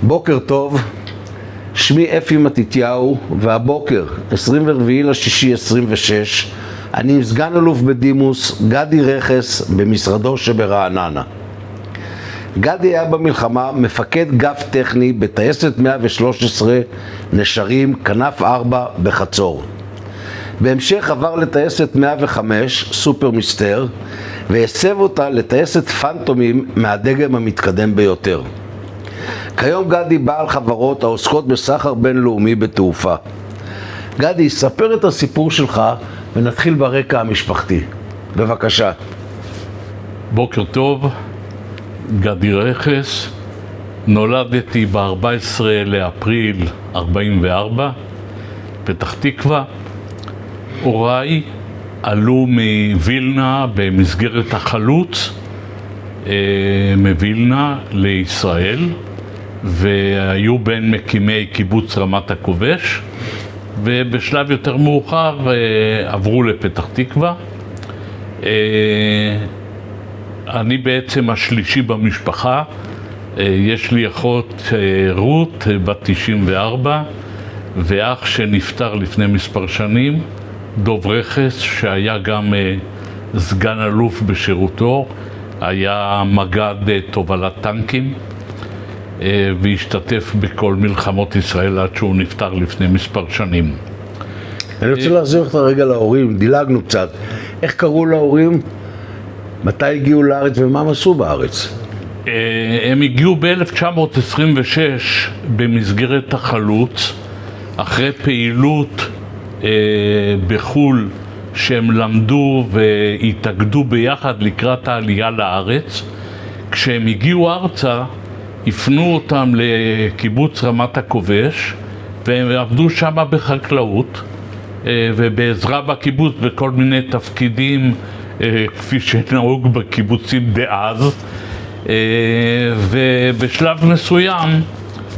בוקר טוב, שמי אפי מתתיהו, והבוקר, 24/6/26, אני עם סגן אלוף בדימוס גדי רכס במשרדו שברעננה. גדי היה במלחמה מפקד גף טכני בטייסת 113 נשרים כנף 4 בחצור. בהמשך עבר לטייסת 105 סופר מיסטר והסב אותה לטייסת פנטומים מהדגם המתקדם ביותר. כיום גדי בעל חברות העוסקות בסחר בינלאומי בתעופה. גדי, ספר את הסיפור שלך ונתחיל ברקע המשפחתי. בבקשה. בוקר טוב, גדי רכס. נולדתי ב-14 לאפריל 44, פתח תקווה. הוריי עלו מווילנה במסגרת החלוץ מווילנה לישראל, והיו בין מקימי קיבוץ רמת הכובש, ובשלב יותר מאוחר עברו לפתח תקווה. אני בעצם השלישי במשפחה. יש לי אחות רות בת 94 ואח שנפטר לפני מספר שנים, דוב רכס, שהיה גם סגן אלוף בשירותו, היה מג"ד תובלת טנקים והשתתף בכל מלחמות ישראל עד שהוא נפטר לפני מספר שנים. אני רוצה להחזיר אותך רגע להורים, דילגנו קצת. איך קראו להורים? מתי הגיעו לארץ ומה הם עשו בארץ? הם הגיעו ב-1926 במסגרת החלוץ, אחרי פעילות בחול שהם למדו והתאגדו ביחד לקראת העלייה לארץ. כשהם הגיעו ארצה, הפנו אותם לקיבוץ רמת הכובש, והם עבדו שם בחקלאות ובעזרה בקיבוץ בכל מיני תפקידים כפי שנהוג בקיבוצים דאז. ובשלב מסוים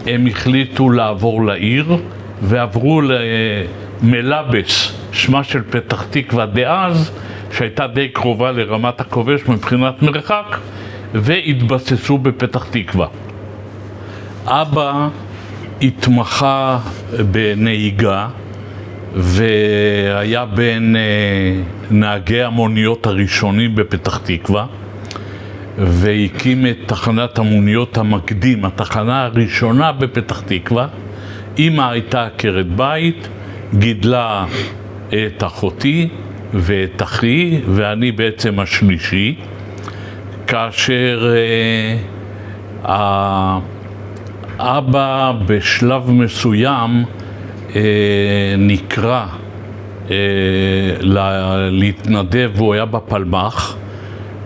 הם החליטו לעבור לעיר ועברו למלבס, שמה של פתח תקווה דאז, שהייתה די קרובה לרמת הכובש מבחינת מרחק, והתבססו בפתח תקווה. אבא התמחה בנהיגה והיה בין נהגי המוניות הראשונים בפתח תקווה, והקים את תחנת המוניות המקדים, התחנה הראשונה בפתח תקווה. אמא הייתה עקרת בית, גידלה את אחותי ואת אחי, ואני בעצם השלישי. כאשר האבא בשלב מסוים נקרא להתנדב, והוא היה בפלמ"ח.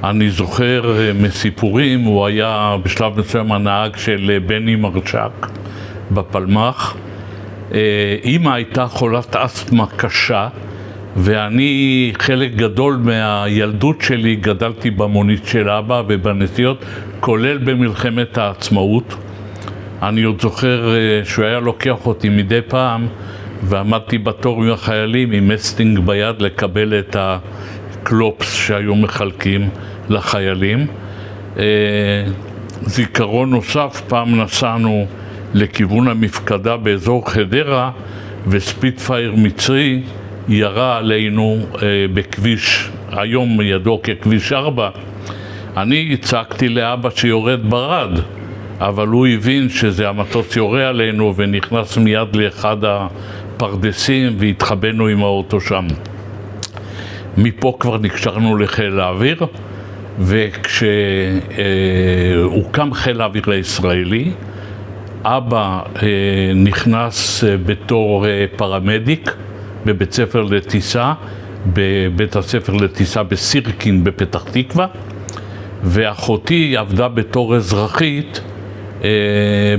אני זוכר מסיפורים, הוא היה בשלב מסוים הנהג של בני מרשק בפלמ"ח. אמא הייתה חולת אסתמה קשה, ואני חלק גדול מהילדות שלי גדלתי במונית של אבא ובנסיעות, כולל במלחמת העצמאות. אני עוד זוכר שהוא היה לוקח אותי מדי פעם, ועמדתי בתור עם החיילים עם מסטינג ביד לקבל את הקלופס שהיו מחלקים לחיילים. זיכרון נוסף, פעם נסענו לכיוון המפקדה באזור חדרה, וספיטפייר מצרי ירה עלינו בכביש, היום ידוע ככביש 4. אני צעקתי לאבא שיורד ברד, אבל הוא הבין שזה המטוס יורה עלינו, ונכנס מיד לאחד הפרדסים והתחבאנו עם האוטו שם. מפה כבר נקשרנו לחיל האוויר, וכשהוקם חיל האוויר הישראלי, אבא נכנס בתור פרמדיק בבית ספר לטיסה, בבית הספר לטיסה בסירקין בפתח תקווה, ואחותי עבדה בתור אזרחית,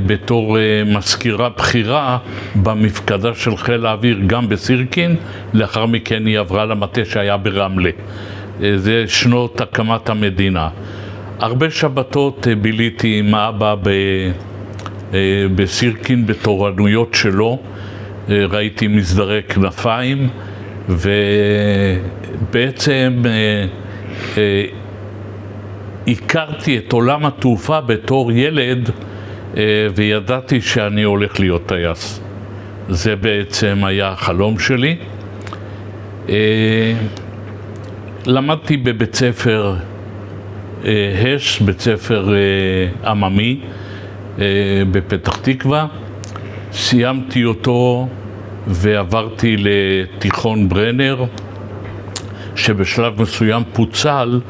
בתור מזכירה בכירה במפקדה של חיל האוויר גם בסירקין. לאחר מכן היא עברה למטה שהיה ברמלה. זה שנות הקמת המדינה. הרבה שבתות ביליתי עם אבא בסירקין בתורנויות שלו. ראיתי מסדרי כנפיים, ובעצם הכרתי את עולם התעופה בתור ילד וידעתי שאני הולך להיות טייס. זה בעצם היה החלום שלי. למדתי בבית ספר הש, בית ספר עממי בפתח תקווה. סיימתי אותו ועברתי לתיכון ברנר, שבשלב מסוים פוצל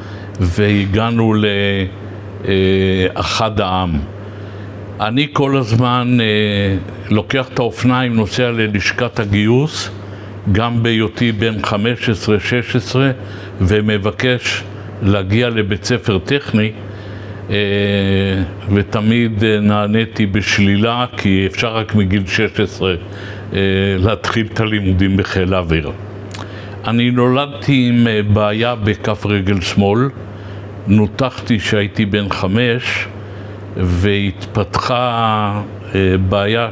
והגענו לאחד העם. אני כל הזמן לוקח את האופניים, נוסע ללשכת הגיוס, גם בהיותי בן 15-16, ומבקש להגיע לבית ספר טכני, ותמיד נעניתי בשלילה, כי אפשר רק מגיל 16 להתחיל את הלימודים בחיל האוויר. אני נולדתי עם בעיה בכף רגל שמאל, נותחתי שהייתי בן 5, והתפתחה בעיה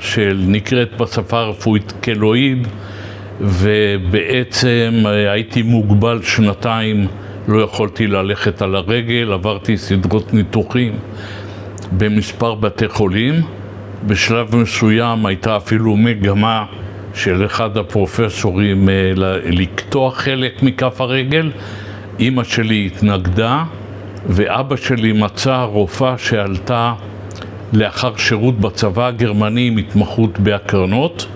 נקראת בשפה הרפואית קלואיד, ובעצם הייתי מוגבל 2 לא יכולתי ללכת על הרגל, עברתי סדרות ניתוחים במספר בתי חולים. בשלב מסוים הייתה אפילו מגמה של אחד הפרופסורים לקטוע חלק מכף הרגל. אמא שלי התנגדה, ואבא שלי מצא רופאה שעלתה לאחר שירות בצבא הגרמני עם התמחות בהקרנות.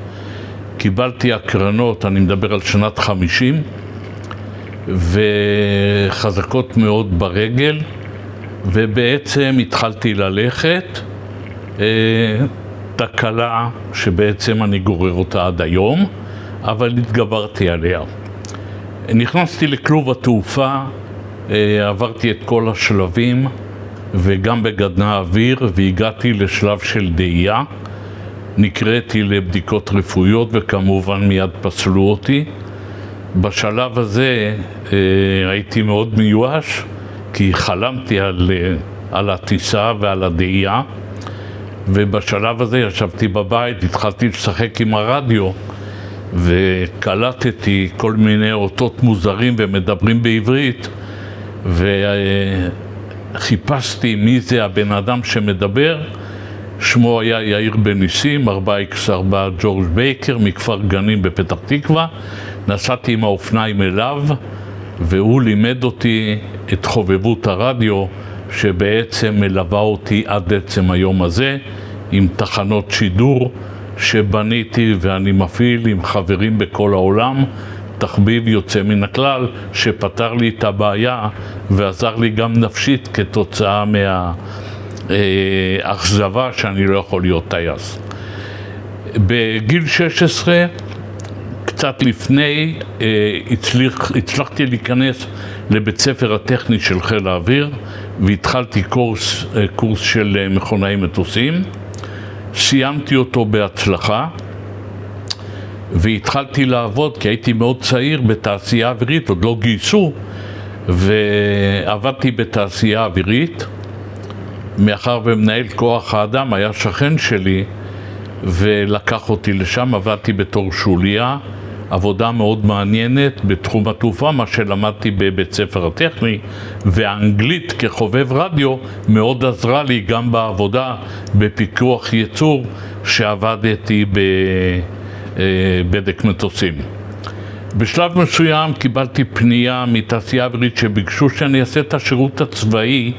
קיבלתי הקרנות, אני מדבר על שנת 50, וחזקות מאוד ברגל, ובעצם התחלתי ללכת. תקלה שבעצם אני גורר אותה עד היום, אבל התגברתי עליה. נכנסתי לכלוב התעופה, עברתי את כל השלבים, וגם בגדנ"ע האוויר, והגעתי לשלב של דאייה. נקראתי לבדיקות רפואיות, וכמובן מיד פסלו אותי. בשלב הזה הייתי מאוד מיואש, כי חלמתי על הטיסה ועל הדאייה, ובשלב הזה ישבתי בבית, התחלתי לשחק עם הרדיו, וקלטתי כל מיני אותות מוזרים ומדברים בעברית, וחיפשתי מי זה הבן אדם שמדבר. שמו היה יאיר בן ניסים, 4X4 ג'ורג' בייקר, מכפר גנים בפתח תקווה. נסעתי עם האופניים אליו, והוא לימד אותי את חובבות הרדיו, שבעצם מלווה אותי עד עצם היום הזה, עם תחנות שידור שבניתי ואני מפעיל עם חברים בכל העולם, תחביב יוצא מן הכלל שפתר לי את הבעיה ועזר לי גם נפשית כתוצאה מהאכזבה שאני לא יכול להיות טייס. בגיל 16, קצת לפני, הצלחתי להיכנס לבית ספר הטכני של חיל האוויר, והתחלתי קורס של מכונאי מטוסים. סיימתי אותו בהצלחה, והתחלתי לעבוד, כי הייתי מאוד צעיר, בתעשייה אווירית, עוד לא גייסו, ועבדתי בתעשייה אווירית. מאחר ומנהל כוח האדם היה שכן שלי, ולקח אותי לשם, עבדתי בתור שוליה, עבודה מאוד מעניינת בתחום התעופה, מה שלמדתי בבית ספר הטכני, והאנגלית כחובב רדיו מאוד עזרה לי גם בעבודה בפיקוח ייצור שעבדתי בבדק מטוסים. בשלב מסוים קיבלתי פנייה מתעשייה אווירית שביקשו שאני אעשה את השירות הצבאי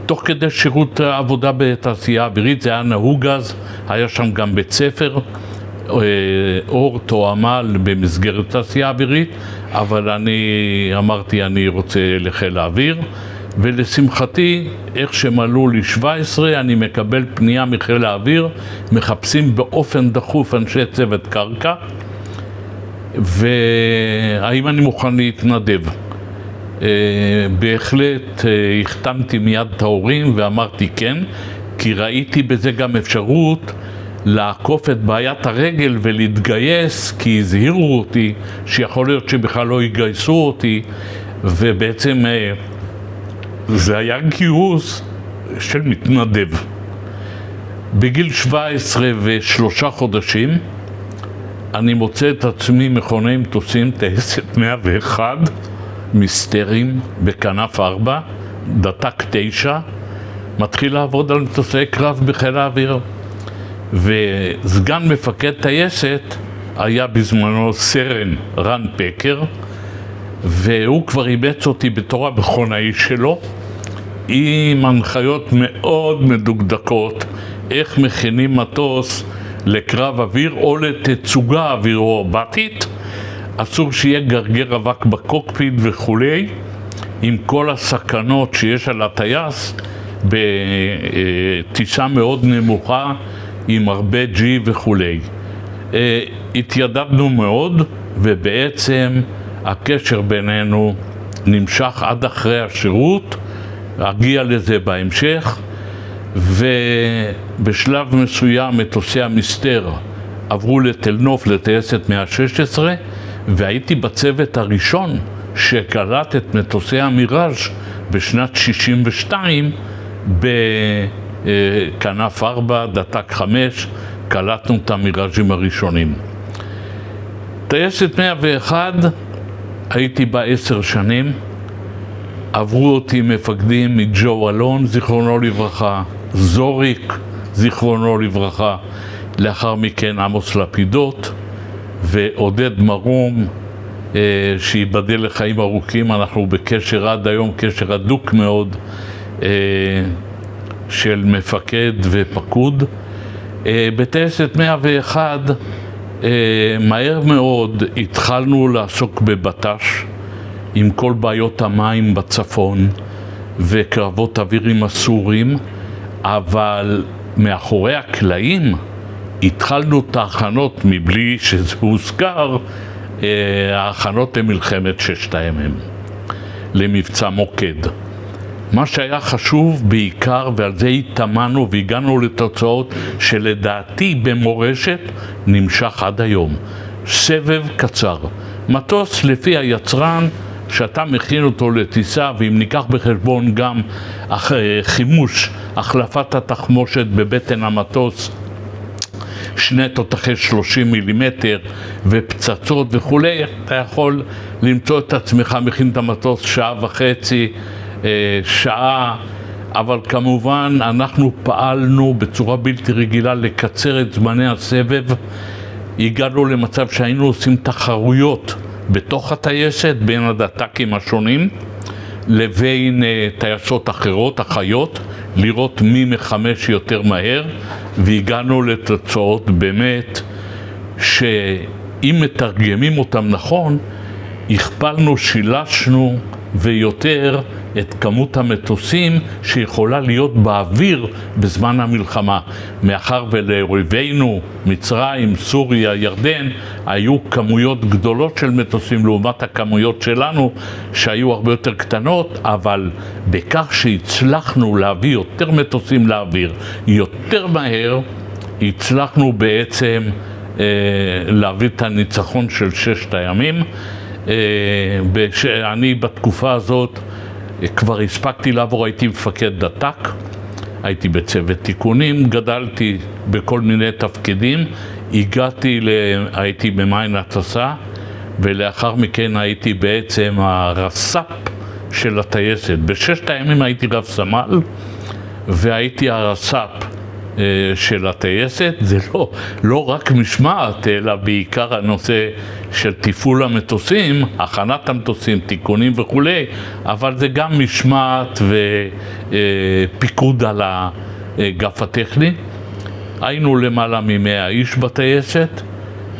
תוך כדי שירות העבודה בתעשייה אווירית. זה היה נהוג אז, היה שם גם בית ספר אור תואמל במסגרת תעשייה אווירית, אבל אני אמרתי אני רוצה לחיל האוויר, ולשמחתי איך שמלאו לי 17 אני מקבל פנייה מחיל האוויר, מחפשים באופן דחוף אנשי צוות קרקע, והאם אני מוכן להתנדב. בהחלט החתמתי מיד את ההורים ואמרתי כן, כי ראיתי בזה גם אפשרות לעקוף את בעיית הרגל ולהתגייס, כי הזהירו אותי שיכול להיות שבכלל לא יגייסו אותי, ובעצם זה היה גיוס של מתנדב. בגיל 17 ו3 חודשים אני מוצא את עצמי מכונאי מטוסים, טייסת 101 מיסטרים בכנף 4, דתק 9, מתחיל לעבוד על מטוסי קרב בחיל האוויר. וסגן מפקד טייסת היה בזמנו סרן רן פקר, והוא כבר אימץ אותי בתור המכונאי שלו, עם הנחיות מאוד מדוקדקות איך מכינים מטוס לקרב אוויר או לתצוגה אווירובטית. אסור שיהיה גרגר אבק בקוקפיט וכולי, עם כל הסכנות שיש על הטייס בטיסה מאוד נמוכה עם הרבה G וכולי. התיידדנו מאוד, ובעצם הקשר בינינו נמשך עד אחרי השירות, אגיע לזה בהמשך, ובשלב מסוים מטוסי המסתר עברו לתל נוף לטייסת 116, והייתי בצוות הראשון שקלט את מטוסי המיראז' בשנת 62 בכנף 4, דתק 5, קלטנו את המיראז'ים הראשונים. טייסת 101 הייתי בה 10 שנים, עברו אותי מפקדים מג'ו אלון, זיכרונו לברכה, זוריק, זיכרונו לברכה, לאחר מכן עמוס לפידות ועודד מרום, שיבדל לחיים ארוכים. אנחנו בקשר עד היום, קשר הדוק מאוד של מפקד ופקוד. בטייסת 101 מהר מאוד התחלנו לעסוק בבט"ש עם כל בעיות המים בצפון וקרבות אוויר עם הסורים, אבל מאחורי הקלעים התחלנו את ההכנות מבלי שזה הוזכר, ההכנות למלחמת ששת הימים, למבצע מוקד. מה שהיה חשוב בעיקר, ועל זה התאמנו והגענו לתוצאות שלדעתי במורשת נמשך עד היום. סבב קצר. מטוס לפי היצרן שאתה מכין אותו לטיסה, ואם ניקח בחשבון גם חימוש, החלפת התחמושת בבטן המטוס, 2 תותחי 30 מילימטר ופצצות וכולי, אתה יכול למצוא את עצמך מכין את המטוס שעה וחצי, שעה, אבל כמובן אנחנו פעלנו בצורה בלתי רגילה לקצר את זמני הסבב. הגענו למצב שהיינו עושים תחרויות בתוך הטייסת בין הדתקים השונים לבין טייסות אחרות, אחיות, לראות מי מחמש יותר מהר, והגענו לתוצאות באמת שאם מתרגמים אותם נכון, הכפלנו, שילשנו ויותר את כמות המטוסים שיכולה להיות באוויר בזמן המלחמה. מאחר ולאויבינו, מצרים, סוריה, ירדן, היו כמויות גדולות של מטוסים לעומת הכמויות שלנו שהיו הרבה יותר קטנות, אבל בכך שהצלחנו להביא יותר מטוסים לאוויר יותר מהר, הצלחנו בעצם להביא את הניצחון של ששת הימים. אני בתקופה הזאת כבר הספקתי לעבור, הייתי מפקד דתק, הייתי בצוות תיקונים, גדלתי בכל מיני תפקידים, הייתי במיין הטסה, ולאחר מכן הייתי בעצם הרס"פ של הטייסת. בששת הימים הייתי רב סמל, והייתי הרס"פ של הטייסת. זה לא רק משמעת, אלא בעיקר הנושא של תפעול המטוסים, הכנת המטוסים, תיקונים וכולי, אבל זה גם משמעת ופיקוד על האגף הטכני. היינו למעלה מ100 איש בטייסת,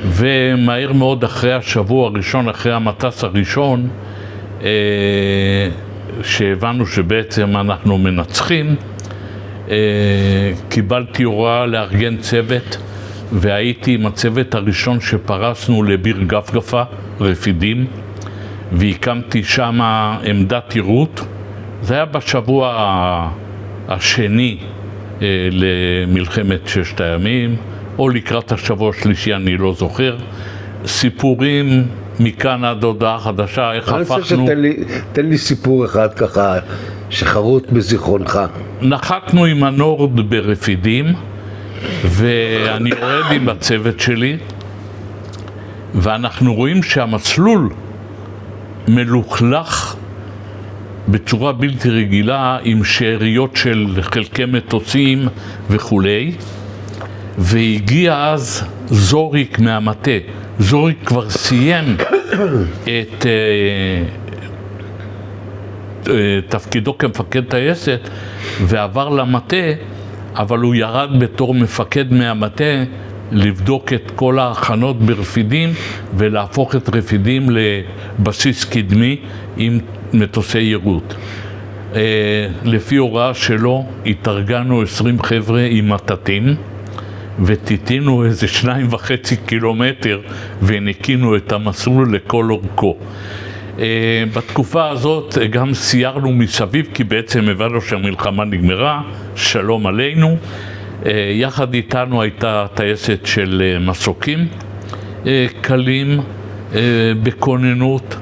ומהר מאוד אחרי השבוע הראשון, אחרי המטס הראשון, שהבנו שבעצם אנחנו מנצחים, קיבלתי הוראה לארגן צוות, והייתי עם הצוות הראשון שפרסנו לביר גפגפה, רפידים, והקמתי שם עמדת עירות. זה היה בשבוע השני למלחמת ששת הימים, או לקראת השבוע השלישי, אני לא זוכר. סיפורים מכאן עד הודעה חדשה, איך הפכנו... תן לי סיפור אחד ככה שחרוט בזיכרונך. נחתנו עם הנורד ברפידים, ואני יורד עם הצוות שלי, ואנחנו רואים שהמסלול מלוכלך בצורה בלתי רגילה עם שאריות של חלקי מטוסים וכולי, והגיע אז זוריק מהמטה. זוריק כבר סיים את תפקידו כמפקד טייסת ועבר למטה, אבל הוא ירד בתור מפקד מהמטה לבדוק את כל ההכנות ברפידים ולהפוך את רפידים לבסיס קדמי עם מטוסי יירוט. לפי הוראה שלו התארגנו 20 חבר'ה עם מטטים וטיטינו איזה 2.5 קילומטר וניקינו את המסלול לכל אורכו. בתקופה הזאת גם סיירנו מסביב, כי בעצם הבנו שהמלחמה נגמרה, שלום עלינו. יחד איתנו הייתה טייסת של מסוקים קלים בכוננות,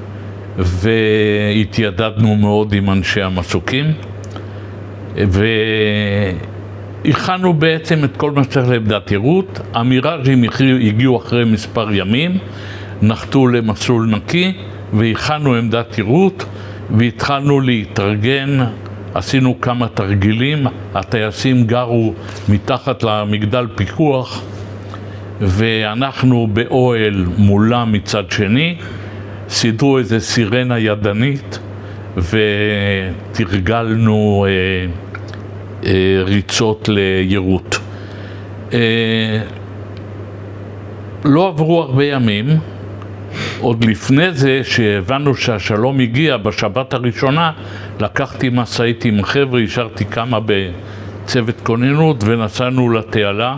והתיידדנו מאוד עם אנשי המסוקים, והכנו בעצם את כל מה שצריך לעמדת יירוט. המיראז'ים הגיעו אחרי מספר ימים, נחתו למסלול נקי, והכנו עמדת יירוט, והתחלנו להתארגן. עשינו כמה תרגילים, הטייסים גרו מתחת למגדל פיקוח, ואנחנו באוהל מולם מצד שני, סידרו איזה סירנה ידנית, ותרגלנו ריצות ליירוט. לא עברו הרבה ימים, עוד לפני זה שהבנו שהשלום הגיע בשבת הראשונה, לקחתי מסעית עם חבר'ה, השארתי כמה בצוות כוננות ונסענו לתעלה.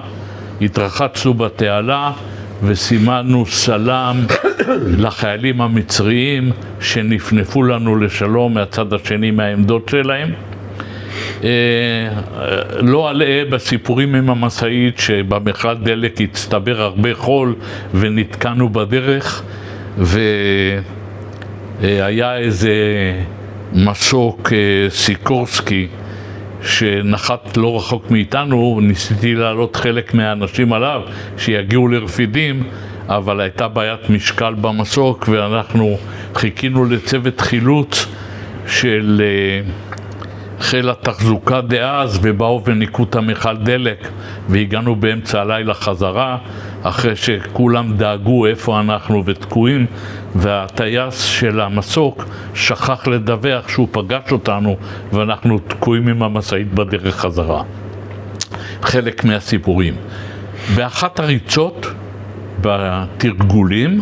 התרחצנו בתעלה וסימנו סלם לחיילים המצריים שנפנפו לנו לשלום מהצד השני מהעמדות שלהם. לא עלה בסיפורים עם המסעית שבמכל דלק הצטבר הרבה חול ונתקענו בדרך, והיה איזה מסוק סיקורסקי שנחת לא רחוק מאיתנו. ניסיתי לעלות חלק מהאנשים עליו שיגיעו לרפידים, אבל הייתה בעיית משקל במסוק, ואנחנו חיכינו לצוות חילוץ של חיל התחזוקה דאז, ובאו וניקו את המכל דלק, והגענו באמצע הלילה חזרה, אחרי שכולם דאגו איפה אנחנו ותקועים, והטייס של המסוק שכח לדווח שהוא פגש אותנו, ואנחנו תקועים עם המסעית בדרך חזרה. חלק מהסיפורים. באחת הריצות, בתרגולים,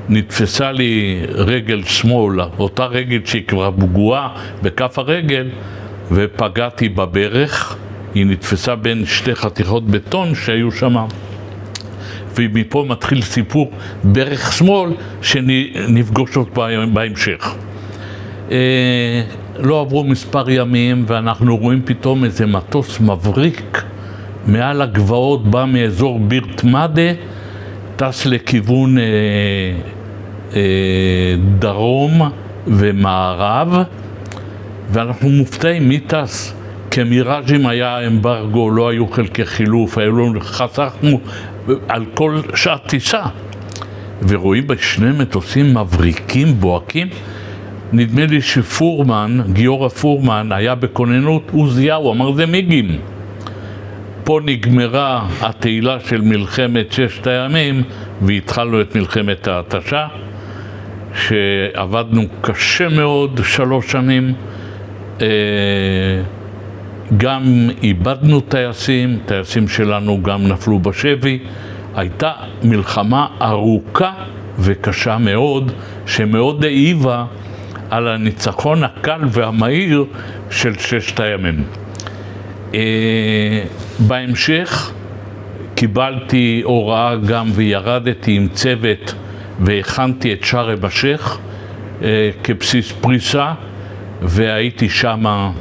נתפסה לי רגל שמאל, אותה רגל שהיא כבר פגועה בכף הרגל, ופגעתי בברך. היא נתפסה בין שתי חתיכות בטון שהיו שם, ומפה מתחיל סיפור ברך שמאל שנפגוש אותו בהמשך. לא עברו מספר ימים ואנחנו רואים פתאום איזה מטוס מבריק מעל הגבעות, בא מאזור בירת מדה, טס לכיוון דרום ומערב, ואנחנו מופתעים מי טס. כמיראז'ים היה אמברגו, לא היו חלקי חילוף, חסכנו על כל שעת טיסה, ורואים בשני מטוסים מבריקים בוהקים. נדמה לי שפורמן, גיורא פורמן, היה בכוננות, הוא זיהה, הוא אמר זה מיגים. פה נגמרה התהילה של מלחמת ששת הימים, והתחלנו את מלחמת ההתשה, שעבדנו קשה מאוד 3 שנים. גם איבדנו טייסים שלנו גם נפלו בשבי. הייתה מלחמה ארוכה וקשה מאוד, שמאוד העיבה על הניצחון הקל והמהיר של 6 הימים. בהמשך קיבלתי הוראה גם וירדתי עם צוות והכנתי את שארם א-שייח כבסיס פריסה, והייתי שמה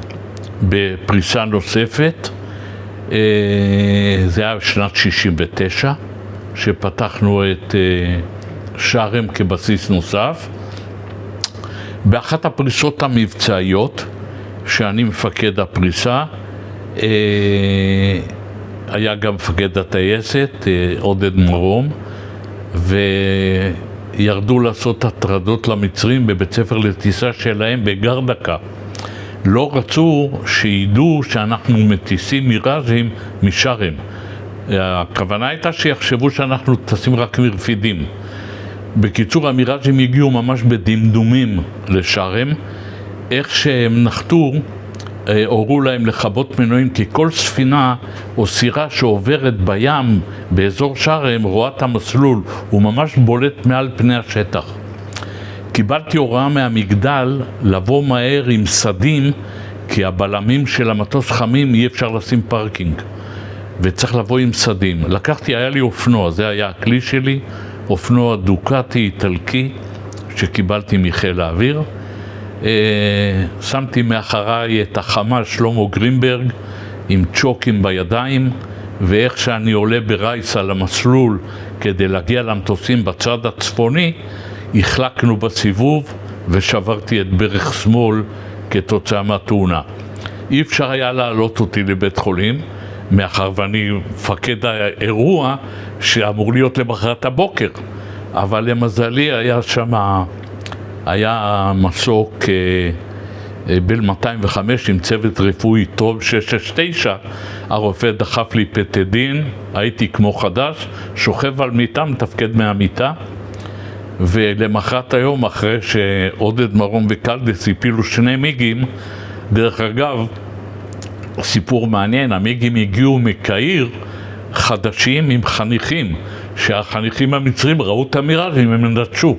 בפריסה נוספת. זה היה בשנת 69 שפתחנו את שארם כבסיס נוסף. באחת הפריסות המבצעיות שאני מפקד הפריסה, היה גם מפקד הטייסת עודד מרום, וירדו לעשות הטרדות למצרים בבית ספר לטיסה שלהם בגרדקה. לא רצו שידעו שאנחנו מטיסים מיראז'ים משארם. הכוונה הייתה שיחשבו שאנחנו טסים רק מרפידים. בקיצור, המיראז'ים הגיעו ממש בדמדומים לשארם. איך שהם נחתו, הורו להם לכבות מנועים, כי כל ספינה או סירה שעוברת בים באזור שארם רואה את המסלול, הוא ממש בולט מעל פני השטח. קיבלתי הוראה מהמגדל לבוא מהר עם סדים, כי הבלמים של המטוס חמים, אי אפשר לשים פארקינג וצריך לבוא עם סדים. לקחתי, היה לי אופנוע, זה היה הכלי שלי, אופנוע דוקטי איטלקי שקיבלתי מחיל האוויר. שמתי מאחריי את החמ"ל שלמה גרינברג עם צ'וקים בידיים, ואיך שאני עולה ברייס על המסלול כדי להגיע למטוסים בצד הצפוני, החלקנו בסיבוב ושברתי את ברך שמאל כתוצאה מהתאונה. אי אפשר היה לעלות אותי לבית חולים, מאחר ואני מפקד האירוע שאמור להיות למחרת הבוקר, אבל למזלי היה מסוק בל 205 עם צוות רפואי טוב 669, הרופא דחף לי פטדין, הייתי כמו חדש, שוכב על מיטה, מתפקד מהמיטה, ולמחרת היום, אחרי שעודד מרום וקלדס הפילו 2 מיגים, דרך אגב, סיפור מעניין, המיגים הגיעו מקהיר חדשים עם חניכים, שהחניכים המצרים ראו את המיראז'ים, הם נטשו.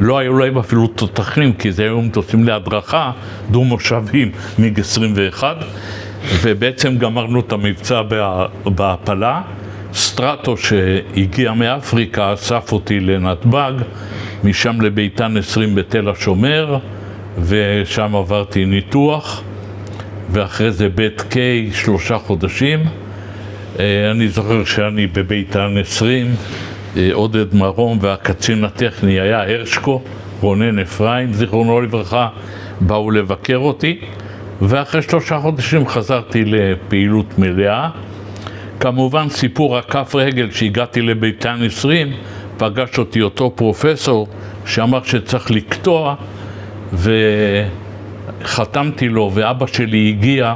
לא היו להם אפילו תותחים, כי זה היו מטוסים להדרכה, דו מושבים מיג 21, ובעצם גמרנו את המבצע בהפלה. סטרטו שהגיע מאפריקה אסף אותי לנתב"ג, משם לביתן 20 בתל השומר, ושם עברתי ניתוח, ואחרי זה בית קיי 3 חודשים. אני זוכר שאני בביתן 20, עודד מרום והקצין הטכני היה הרשקו, רונן אפרים, זיכרונו לברכה, באו לבקר אותי, ואחרי 3 חודשים חזרתי לפעילות מלאה. כמובן סיפור הכף רגל שהגעתי לביתן 20, פגש אותי אותו פרופסור שאמר שצריך לקטוע, וחתמתי לו, ואבא שלי הגיע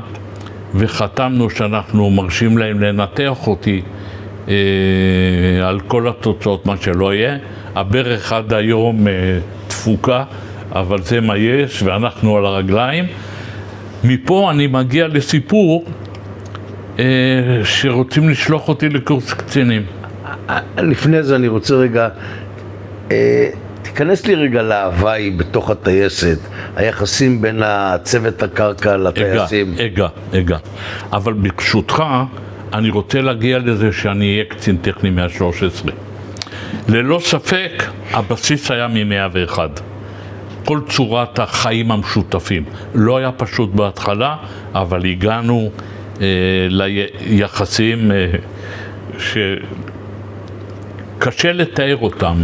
וחתמנו שאנחנו מרשים להם לנתח אותי על כל התוצאות, מה שלא יהיה. הברך עד היום תפוקה, אבל זה מה יש, ואנחנו על הרגליים. מפה אני מגיע לסיפור שרוצים לשלוח אותי לקורס קצינים. לפני זה אני רוצה רגע, תיכנס לי רגע להוואי בתוך הטייסת, היחסים בין הצוות הקרקע לטייסים. אגע. אבל ברשותך, אני רוצה להגיע לזה שאני אהיה קצין טכני 113. ללא ספק, הבסיס היה מ-101. כל צורת החיים המשותפים. לא היה פשוט בהתחלה, אבל הגענו ליחסים שקשה לתאר אותם,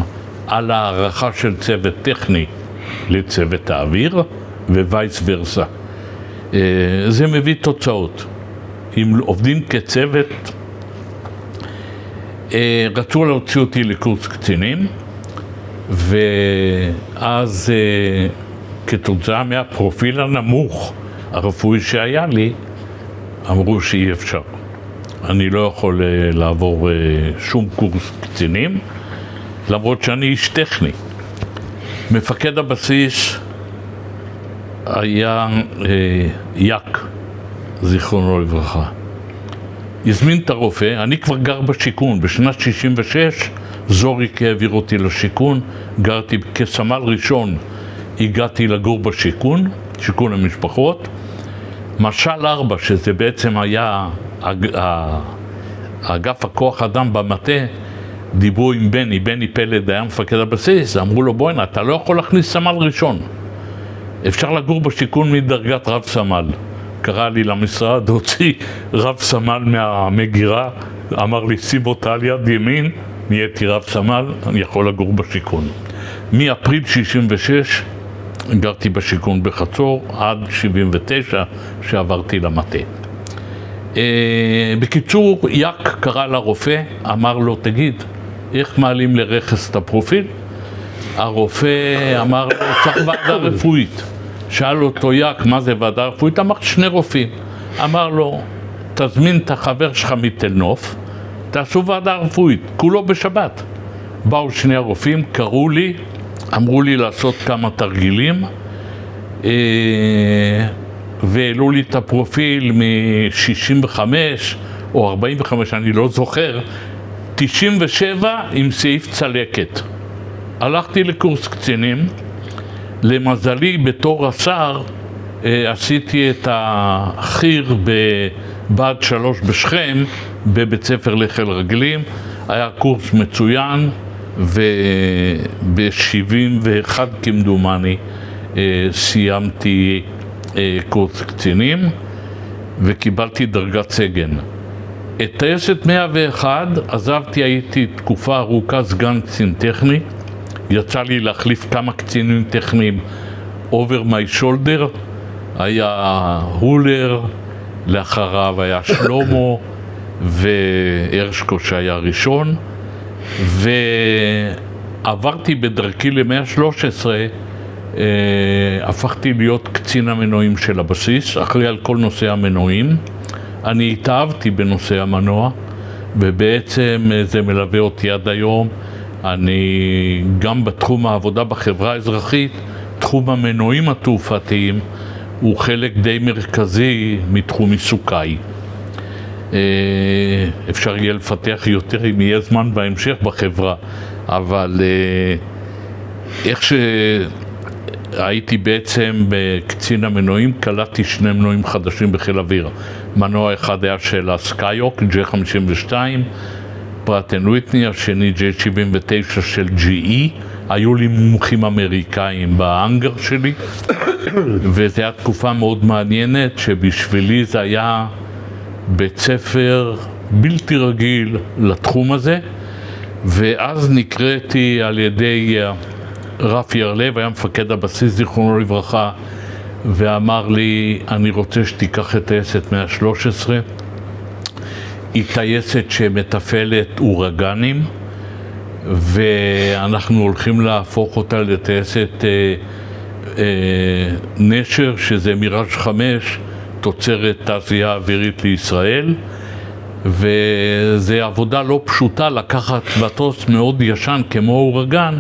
על הערכה של צוות טכני לצוות האוויר ווייס ורסה. זה מביא תוצאות. אם עובדים כצוות, רצו להוציא אותי לקורס קצינים, ואז כתוצאה מהפרופיל הנמוך הרפואי שהיה לי, אמרו שאי אפשר. אני לא יכול לעבור שום קורס קצינים, למרות שאני איש טכני. מפקד הבסיס היה יק, זיכרונו לברכה. הזמין את הרופא, אני כבר גר בשיכון, בשנת 66 זוריק העביר אותי לשיכון, גרתי כסמל ראשון, הגעתי לגור בשיכון, שיכון המשפחות. משל 4, שזה בעצם היה אגף הכוח אדם במטה, דיברו עם בני פלד, היה מפקד הבסיס, אמרו לו, בואי, אתה לא יכול להכניס סמל ראשון. אפשר לגור בשיכון מדרגת רב סמל. קרא לי למשרד, הוציא רב סמל מהמגירה, אמר לי, שים אותה על יד ימין, נהייתי רב סמל, אני יכול לגור בשיכון. מאפריל 66 גרתי בשיכון בחצור, עד 79 שעברתי למטה. בקיצור, יק קרא לרופא, אמר לו, תגיד, איך מעלים לרכס את הפרופיל? הרופא אמר לו, צריך ועדה רפואית. שאל אותו יק, מה זה ועדה רפואית? אמר 2 רופאים. אמר לו, תזמין את החבר שלך מתל נוף, תעשו ועדה רפואית, כולו בשבת. באו 2 הרופאים, קראו לי, אמרו לי לעשות כמה תרגילים, והעלו לי את הפרופיל מ-65 או 45, אני לא זוכר, 97 עם סעיף צלקת. הלכתי לקורס קצינים, למזלי בתור השר עשיתי את החיר בבה"ד 3 בשכם, בבית ספר לחיל רגלים, היה קורס מצוין, וב-71 כמדומני סיימתי קורס קצינים וקיבלתי דרגת סגן. את טייסת 101 עזבתי, הייתי תקופה ארוכה סגן קצין טכני, יצא לי להחליף כמה קצינים טכניים over my shoulder, היה הולר, לאחריו היה שלמה והרשקו שהיה ראשון, ועברתי בדרכי ל-113, הפכתי להיות קצין המנועים של הבסיס, אחראי על כל נושא המנועים. אני התאהבתי בנושא המנוע, ובעצם זה מלווה אותי עד היום. אני גם בתחום העבודה בחברה האזרחית, תחום המנועים התעופתיים הוא חלק די מרכזי מתחום עיסוקיי. אפשר יהיה לפתח יותר אם יהיה זמן בהמשך בחברה, אבל איך שהייתי בעצם בקצין המנועים, קלטתי 2 מנועים חדשים בחיל אוויר. מנוע אחד היה של הסקייוק, J52, פרט אנד ויטני, השני J79 של GE. היו לי מומחים אמריקאים בהאנגר שלי, וזו הייתה תקופה מאוד מעניינת, שבשבילי זה היה בית ספר בלתי רגיל לתחום הזה. ואז נקראתי על ידי רפי ירלב, היה מפקד הבסיס זיכרונו לברכה, ואמר לי, אני רוצה שתיקח את טייסת 113, היא טייסת שמטפלת אורגנים, ואנחנו הולכים להפוך אותה לטייסת נשר, שזה מיראז' 5, תוצרת תעשייה אווירית לישראל, וזה עבודה לא פשוטה לקחת מטוס מאוד ישן כמו אורגן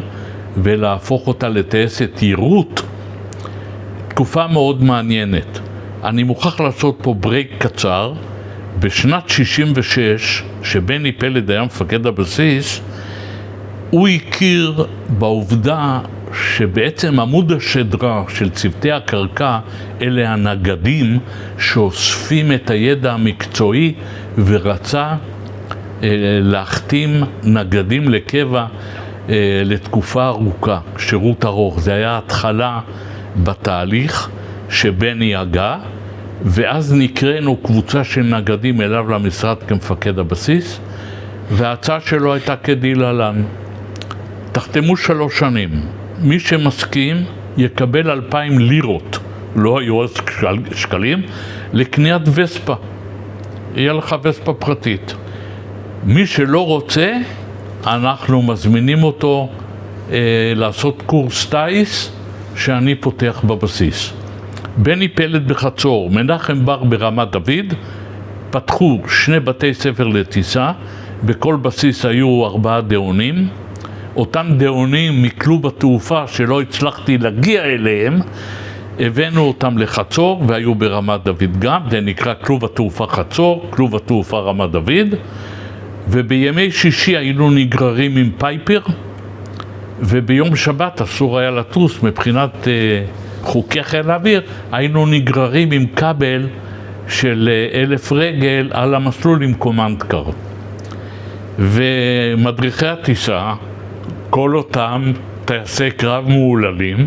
ולהפוך אותה לטייסת יירוט. תקופה מאוד מעניינת. אני מוכרח לעשות פה ברייק קצר. בשנת 66, שבני פלד היה מפקד הבסיס, הוא הכיר בעובדה שבעצם עמוד השדרה של צוותי הקרקע אלה הנגדים שאוספים את הידע המקצועי, ורצה להחתים נגדים לקבע לתקופה ארוכה, שירות ארוך. זה היה התחלה בתהליך שבני הגה, ואז נקראנו קבוצה של נגדים אליו למשרד כמפקד הבסיס, וההצעה שלו הייתה כדלהלן: תחתמו 3 שנים, מי שמסכים יקבל 2,000 לירות, לא היו אז שקלים, לקניית וספה. יהיה לך וספה פרטית. מי שלא רוצה, אנחנו מזמינים אותו לעשות קורס טייס שאני פותח בבסיס. בני פלד בחצור, מנחם בר ברמת דוד, פתחו 2 בתי ספר לטיסה, בכל בסיס היו 4 דאונים. אותם דאונים מכלוב התעופה שלא הצלחתי להגיע אליהם, הבאנו אותם לחצור, והיו ברמת דוד גם, זה נקרא כלוב התעופה חצור, כלוב התעופה רמת דוד, ובימי שישי היינו נגררים עם פייפר, וביום שבת אסור היה לטוס מבחינת חוקי חיל האוויר, היינו נגררים עם כבל של 1,000 רגל על המסלול עם קומנדקר. ומדריכי הטיסה, כל אותם טייסי קרב מעוללים,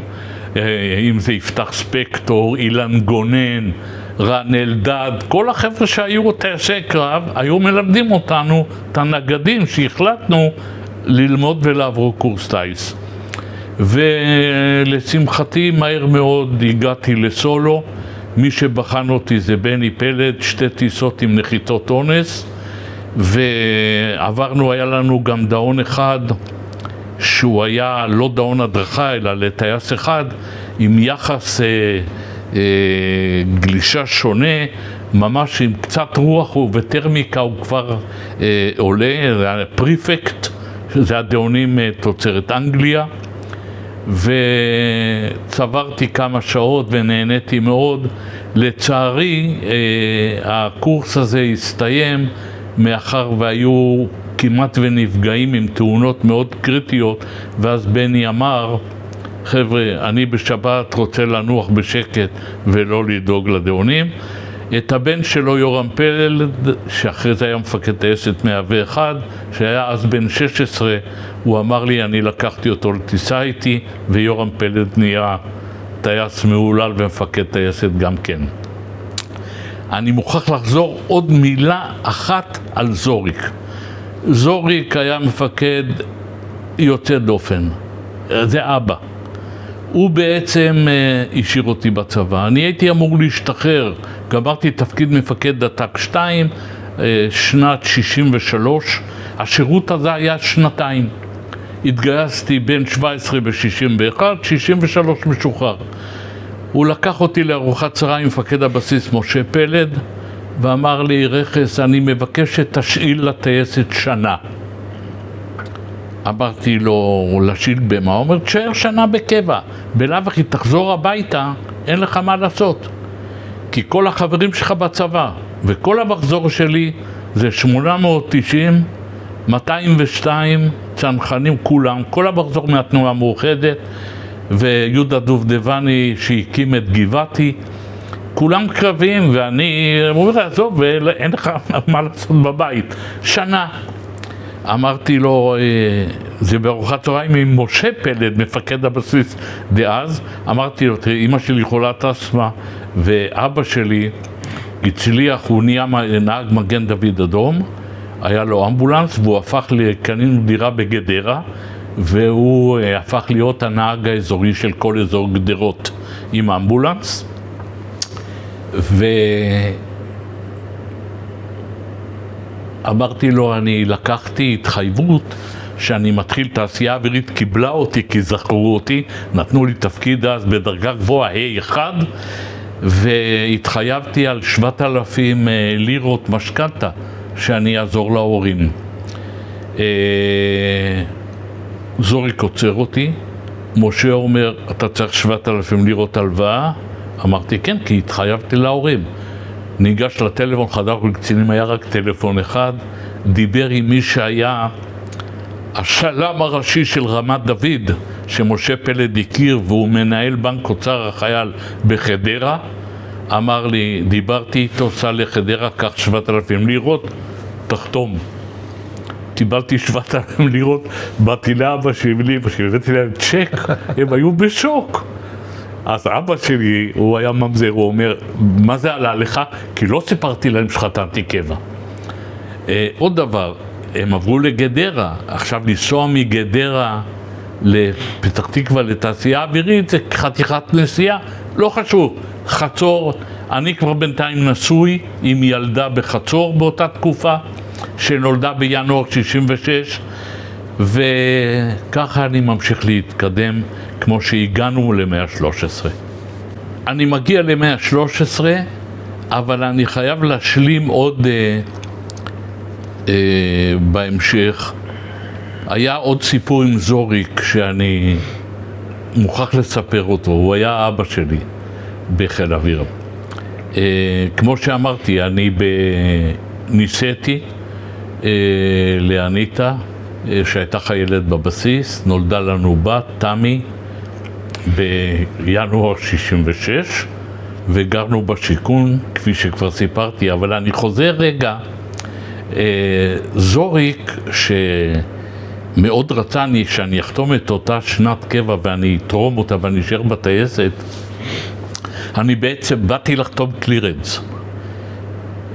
אם זה יפתח ספקטור, אילן גונן, רן אלדד, כל החבר'ה שהיו טייסי קרב, היו מלמדים אותנו את הנגדים שהחלטנו ללמוד ולעבור קורס טייס. ולשמחתי מהר מאוד הגעתי לסולו. מי שבחן אותי זה בני פלד, 2 טיסות עם נחיתות אונס, ועברנו, היה לנו גם דאון אחד שהוא היה לא דאון הדרכה אלא לטייס אחד, עם יחס גלישה שונה, ממש עם קצת רוח ובטרמיקה הוא כבר עולה, זה הפריפקט, שזה הדאונים תוצרת אנגליה, וצברתי כמה שעות ונהניתי מאוד. לצערי הקורס הזה הסתיים מאחר והיו כמעט ונפגעים עם תאונות מאוד קריטיות, ואז בני אמר, חבר'ה, אני בשבת רוצה לנוח בשקט ולא לדאוג לדאונים. את הבן שלו יורם פלד, שאחרי זה היה מפקד טייסת 101, שהיה אז בן 16, הוא אמר לי, אני לקחתי אותו לטיסה איתי, ויורם פלד נהיה טייס מהולל ומפקד טייסת גם כן. אני מוכרח לחזור עוד מילה אחת על זוריק. זוריק היה מפקד יוצא דופן, זה אבא. הוא בעצם השאיר אותי בצבא. אני הייתי אמור להשתחרר, גמרתי תפקיד מפקד דתק 2, שנת 63, השירות הזה היה שנתיים. התגייסתי בין 17 ב-61, 63 משוחרר. הוא לקח אותי לארוחת צהריים עם מפקד הבסיס משה פלד, ואמר לי, רכס, אני מבקש שתשאיל לטייסת שנה. אמרתי לו, לשאיל במה? הוא אומר, תשאר שנה בקבע, בלאו הכי תחזור הביתה, אין לך מה לעשות. כי כל החברים שלך בצבא, וכל המחזור שלי זה 890, 202 צנחנים כולם, כל המחזור מהתנועה המאוחדת, ויהודה דובדבני שהקים את גבעתי, כולם קרבים, ואני אומר, עזוב, אין לך מה לעשות בבית, שנה. אמרתי לו, זה בארוחת צהריים עם משה פלד, מפקד הבסיס דאז, אמרתי לו, תראה, אמא שלי חולת אסתמה, ואבא שלי הצליח, הוא נהיה נהג מגן דוד אדום, היה לו אמבולנס, והוא הפך קנינו דירה בגדרה, והוא הפך להיות הנהג האזורי של כל אזור גדרות עם אמבולנס, אמרתי לו, אני לקחתי התחייבות שאני מתחיל תעשייה אווירית, קיבלה אותי כי זכרו אותי, נתנו לי תפקיד אז בדרגה גבוהה A1, והתחייבתי על 7,000 לירות משכנתה שאני אעזור להורים. זוריק עוצר אותי, משה אומר, אתה צריך 7,000 לירות הלוואה? אמרתי כן, כי התחייבתי להורים. ניגש לטלפון, חדר קצינים, היה רק טלפון אחד, דיבר עם מי שהיה השלם הראשי של רמת דוד, שמשה פלד הכיר, והוא מנהל בנק אוצר החייל בחדרה. אמר לי, דיברתי איתו, סע לחדרה, קח 7,000 לירות, תחתום. קיבלתי 7,000 לירות, באתי לאבא שלי, הבאתי להם צ'ק, הם היו בשוק. אז אבא שלי, הוא היה ממזר, הוא אומר, מה זה עלה לך? כי לא סיפרתי להם שחתנתי קבע. עוד דבר, הם עברו לגדרה, עכשיו לנסוע מגדרה לפתח תקווה לתעשייה אווירית, זה חתיכת נסיעה, לא חשוב, חצור, אני כבר בינתיים נשוי עם ילדה בחצור באותה תקופה, שנולדה בינואר 66, וככה אני ממשיך להתקדם כמו שהגענו ל-113. אני מגיע ל-113, אבל אני חייב להשלים עוד בהמשך. היה עוד סיפור עם זוריק שאני מוכרח לספר אותו, הוא היה אבא שלי בחיל אוויר. כמו שאמרתי, אני ניסיתי לאניטה, שהייתה חיילת בבסיס, נולדה לנו בת, תמי, בינואר 66, וגרנו בשיכון, כפי שכבר סיפרתי, אבל אני חוזר רגע, זוריק, שמאוד רצני שאני אחתום את אותה שנת קבע ואני אתרום אותה ואני אשאר בטייסת, אני בעצם באתי לחתום קלירנס.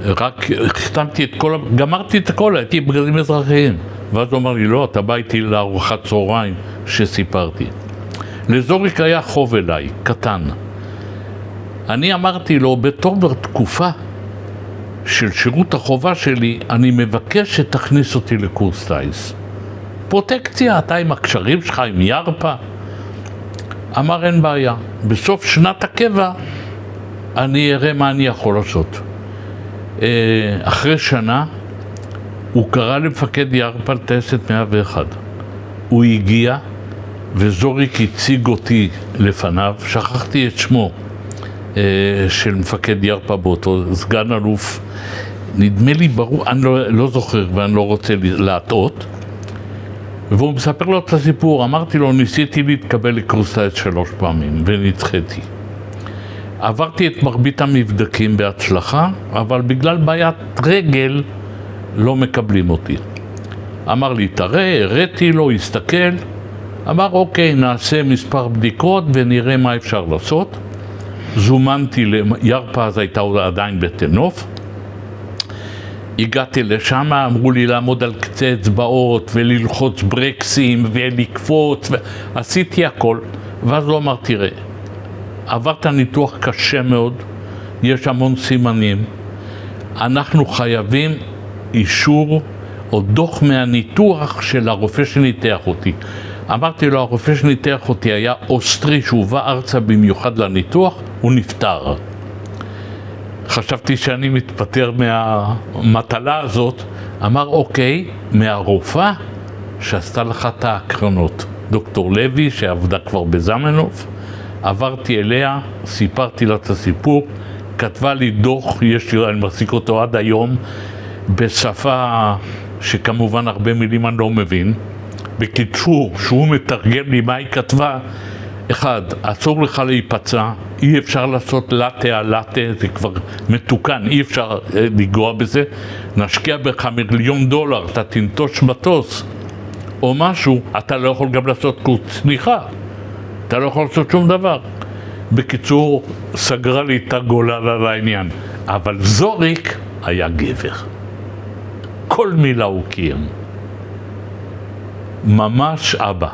רק החתמתי את כל, גמרתי את הכל, הייתי בגדים אזרחיים. ואז הוא אמר לי, לא, אתה בא איתי לארוחת צהריים שסיפרתי. לזוריק היה חוב אליי, קטן. אני אמרתי לו, בתור תקופה של שירות החובה שלי, אני מבקש שתכניס אותי לקורס טייס. פרוטקציה, אתה עם הקשרים שלך, עם ירפה. אמר אין בעיה, בסוף שנת הקבע אני אראה מה אני יכול לעשות. אחרי שנה הוא קרא למפקד ירפא טייסת 101. הוא הגיע וזוריק הציג אותי לפניו, שכחתי את שמו של מפקד ירפא באותו, סגן אלוף, נדמה לי ברור, אני לא זוכר ואני לא רוצה להטעות. והוא מספר לו את הסיפור, אמרתי לו, ניסיתי להתקבל לקורס טייס 3 פעמים ונדחיתי. עברתי את מרבית המבדקים בהצלחה, אבל בגלל בעיית רגל לא מקבלים אותי. אמר לי, תראה, הראתי לו, הסתכל, אמר, אוקיי, נעשה מספר בדיקות ונראה מה אפשר לעשות. זומנתי לירפא, אז הייתה עדיין בתנוף. הגעתי לשם, אמרו לי לעמוד על קצה אצבעות וללחוץ ברקסים ולקפוץ, עשיתי הכל, ואז לא אמר, תראה, עברת ניתוח קשה מאוד, יש המון סימנים, אנחנו חייבים אישור או דוח מהניתוח של הרופא שניתח אותי. אמרתי לו, הרופא שניתח אותי היה אוסטרי שהובא ארצה במיוחד לניתוח, הוא נפטר. חשבתי שאני מתפטר מהמטלה הזאת. אמר, אוקיי, מהרופאה שעשתה לך את ההקרנות, דוקטור לוי שעבדה כבר בזמנוף, עברתי אליה, סיפרתי לה את הסיפור, כתבה לי דוח, אני מחזיק אותו עד היום, בשפה שכמובן הרבה מילים אני לא מבין. בקיצור, שהוא מתרגם לי מה היא כתבה, 1, אסור לך להיפצע, אי אפשר לעשות לטה על לטה, זה כבר מתוקן, אי אפשר לגוע בזה, נשקיע בך $1,000,000, אתה תנטוש מטוס או משהו, אתה לא יכול גם לעשות קורס צניחה, אתה לא יכול לעשות שום דבר. בקיצור, סגרה לי את הגולל על העניין, אבל זוריק היה גבר. כל מילה הוא קיים. ממש אבא.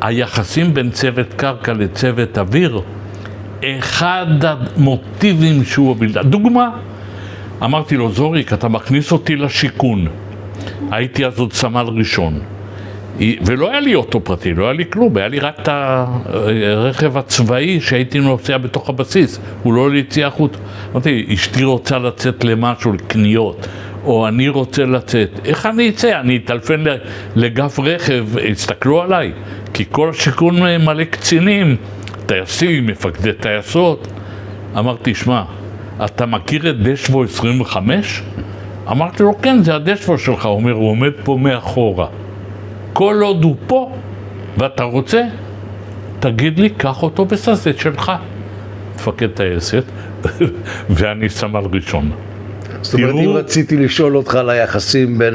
היחסים בין צוות קרקע לצוות אוויר, אחד המוטיבים שהוא הוביל. דוגמה, אמרתי לו, זוריק, אתה מכניס אותי לשיכון. הייתי אז עוד סמל ראשון. ולא היה לי אוטו פרטי, לא היה לי כלום, היה לי רק את הרכב הצבאי שהייתי נוסע בתוך הבסיס, הוא לא ליציאה החוץ. אמרתי, אשתי רוצה לצאת למשהו, לקניות, או אני רוצה לצאת, איך אני אצא? אני אטלפן לגף רכב, הסתכלו עליי, כי כל השיכון מלא קצינים, טייסים, מפקדי טייסות. אמרתי, שמע, אתה מכיר את דשבו 25? אמרתי לו, כן, זה הדשבו שלך. הוא אומר, הוא עומד פה מאחורה. כל עוד הוא פה, ואתה רוצה, תגיד לי, קח אותו בססט שלך. מפקד טייסת, ואני סמל ראשון. זאת אומרת, אם רציתי לשאול אותך על היחסים בין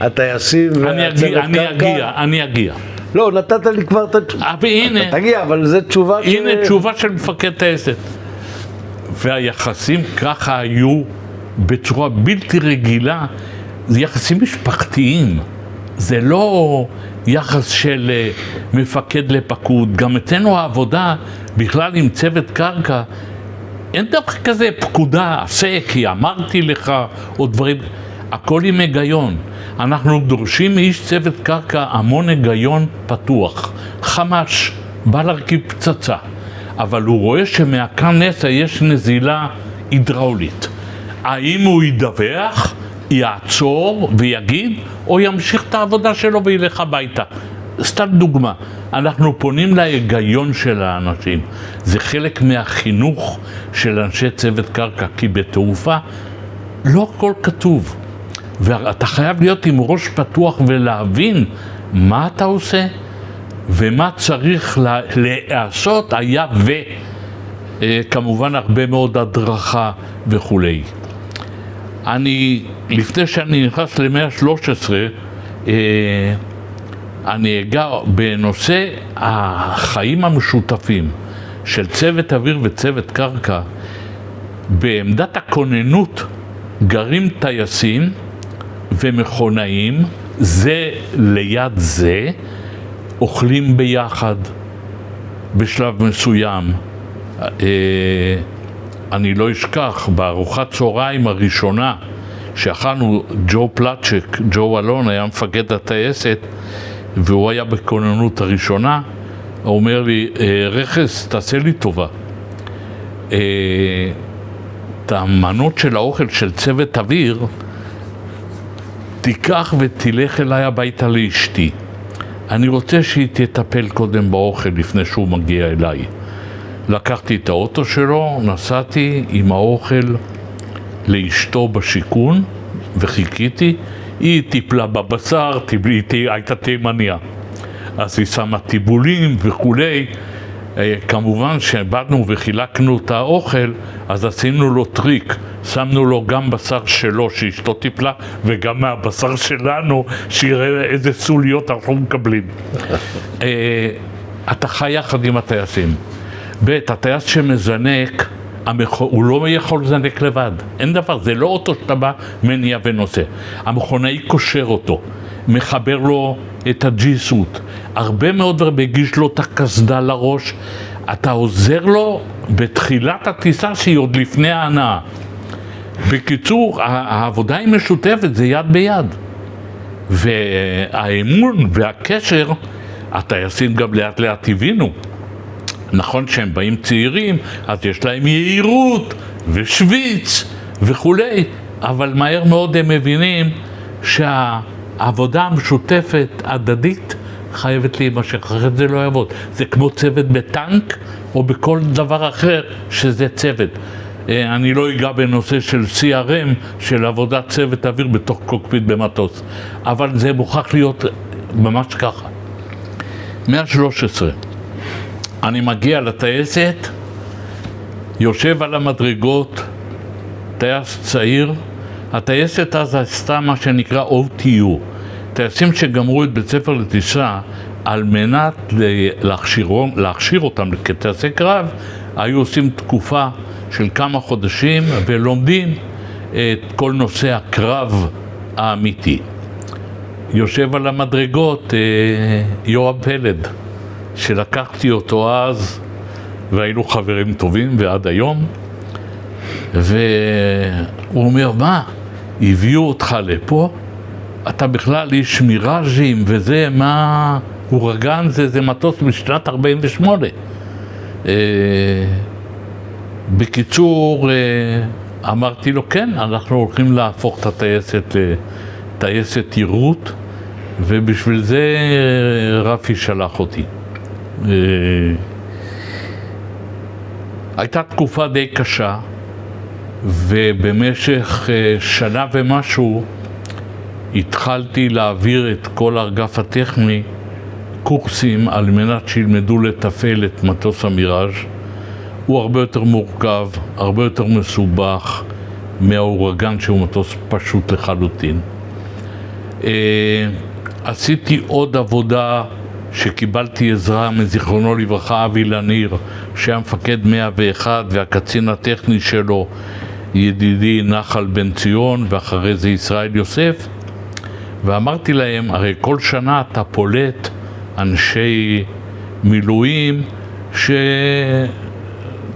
הטייסים והצוות קרקע... אני אגיע. לא, נתת לי כבר את התשובה. והנה, אתה תגיע, אבל זו תשובה הנה תשובה של מפקד טייסת. והיחסים ככה היו בצורה בלתי רגילה, זה יחסים משפחתיים. זה לא יחס של מפקד לפקוד. גם אצלנו העבודה, בכלל עם צוות קרקע, אין דבר כזה פקודה, עשה, כי אמרתי לך, או דברים, הכל עם היגיון. אנחנו דורשים מאיש צוות קרקע המון היגיון פתוח. חמש, בא להרכיב פצצה, אבל הוא רואה שמהכנסה יש נזילה הידראולית. האם הוא ידווח, יעצור ויגיד, או ימשיך את העבודה שלו וילך הביתה? סתם דוגמה, אנחנו פונים להיגיון של האנשים. זה חלק מהחינוך של אנשי צוות קרקע, כי בתעופה לא הכל כתוב. ואתה חייב להיות עם ראש פתוח ולהבין מה אתה עושה ומה צריך לעשות, היה וכמובן הרבה מאוד הדרכה וכולי. לפני שאני נכנס ל-113, אני אגע בנושא החיים המשותפים של צוות אוויר וצוות קרקע. בעמדת הכוננות גרים טייסים ומכונאים, זה ליד זה, אוכלים ביחד בשלב מסוים. אני לא אשכח, בארוחת צהריים הראשונה שאכלנו, ג'ו פלצ'ק, ג'ו אלון היה מפקד הטייסת, והוא היה בכוננות הראשונה, הוא אומר לי, רכס, תעשה לי טובה. את המנות של האוכל של צוות אוויר, תיקח ותלך אליי הביתה לאשתי. אני רוצה שהיא תטפל קודם באוכל לפני שהוא מגיע אליי. לקחתי את האוטו שלו, נסעתי עם האוכל לאשתו בשיכון וחיכיתי. היא טיפלה בבשר, הייתה תימניה. אז היא שמה טיבולים וכולי. כמובן שבאנו וחילקנו את האוכל, אז עשינו לו טריק. שמנו לו גם בשר שלו שאשתו טיפלה, וגם מהבשר שלנו, שיראה איזה סוליות אנחנו מקבלים. אתה חי יחד עם הטייסים. הטייס שמזנק, הוא לא יכול לזנק לבד. אין דבר, זה לא אוטו שאתה בא, מניע ונושא. המכונאי קושר אותו, מחבר לו את הג'יסות. הרבה מאוד מגיש לו את הקסדה לראש. אתה עוזר לו בתחילת הטיסה שהיא עוד לפני ההנאה. בקיצור, העבודה היא משותפת, זה יד ביד. והאמון והקשר, הטייסים גם לאט לאט הבינו. נכון שהם באים צעירים, אז יש להם יהירות ושוויץ וכולי, אבל מהר מאוד הם מבינים שהעבודה המשותפת, הדדית, חייבת להימשך, אחרת זה לא יעבוד. זה כמו צוות בטנק או בכל דבר אחר שזה צוות. אני לא אגע בנושא של CRM, של עבודת צוות אוויר בתוך קוקפיט במטוס, אבל זה מוכרח להיות ממש ככה. 113. אני מגיע לטייסת, יושב על המדרגות, טייס צעיר. הטייסת אז עשתה מה שנקרא OTU. טייסים שגמרו את בית ספר לטיסה, על מנת להכשיר אותם כטייסי קרב, היו עושים תקופה של כמה חודשים ולומדים את כל נושא הקרב האמיתי. יושב על המדרגות יואב פלד, שלקחתי אותו אז והיינו חברים טובים ועד היום, והוא אומר, מה? הביאו אותך לפה? אתה בכלל איש מיראז'ים וזה, מה? אורגן זה מטוס משנת 48. בקיצור, אמרתי לו, כן, אנחנו הולכים להפוך את הטייסת לטייסת יירוט, ובשביל זה רפי שלח אותי. הייתה תקופה די קשה, ובמשך שנה ומשהו התחלתי להעביר את כל האגף הטכני קורסים על מנת שילמדו לתפעל את מטוס המיראז'. הוא הרבה יותר מורכב, הרבה יותר מסובך מהאורגן שהוא מטוס פשוט לחלוטין. עשיתי עוד עבודה שקיבלתי עזרה מזיכרונו לברכה אבי לניר, שהיה מפקד 101 והקצין הטכני שלו ידידי נחל בן ציון, ואחרי זה ישראל יוסף. ואמרתי להם, הרי כל שנה אתה פולט אנשי מילואים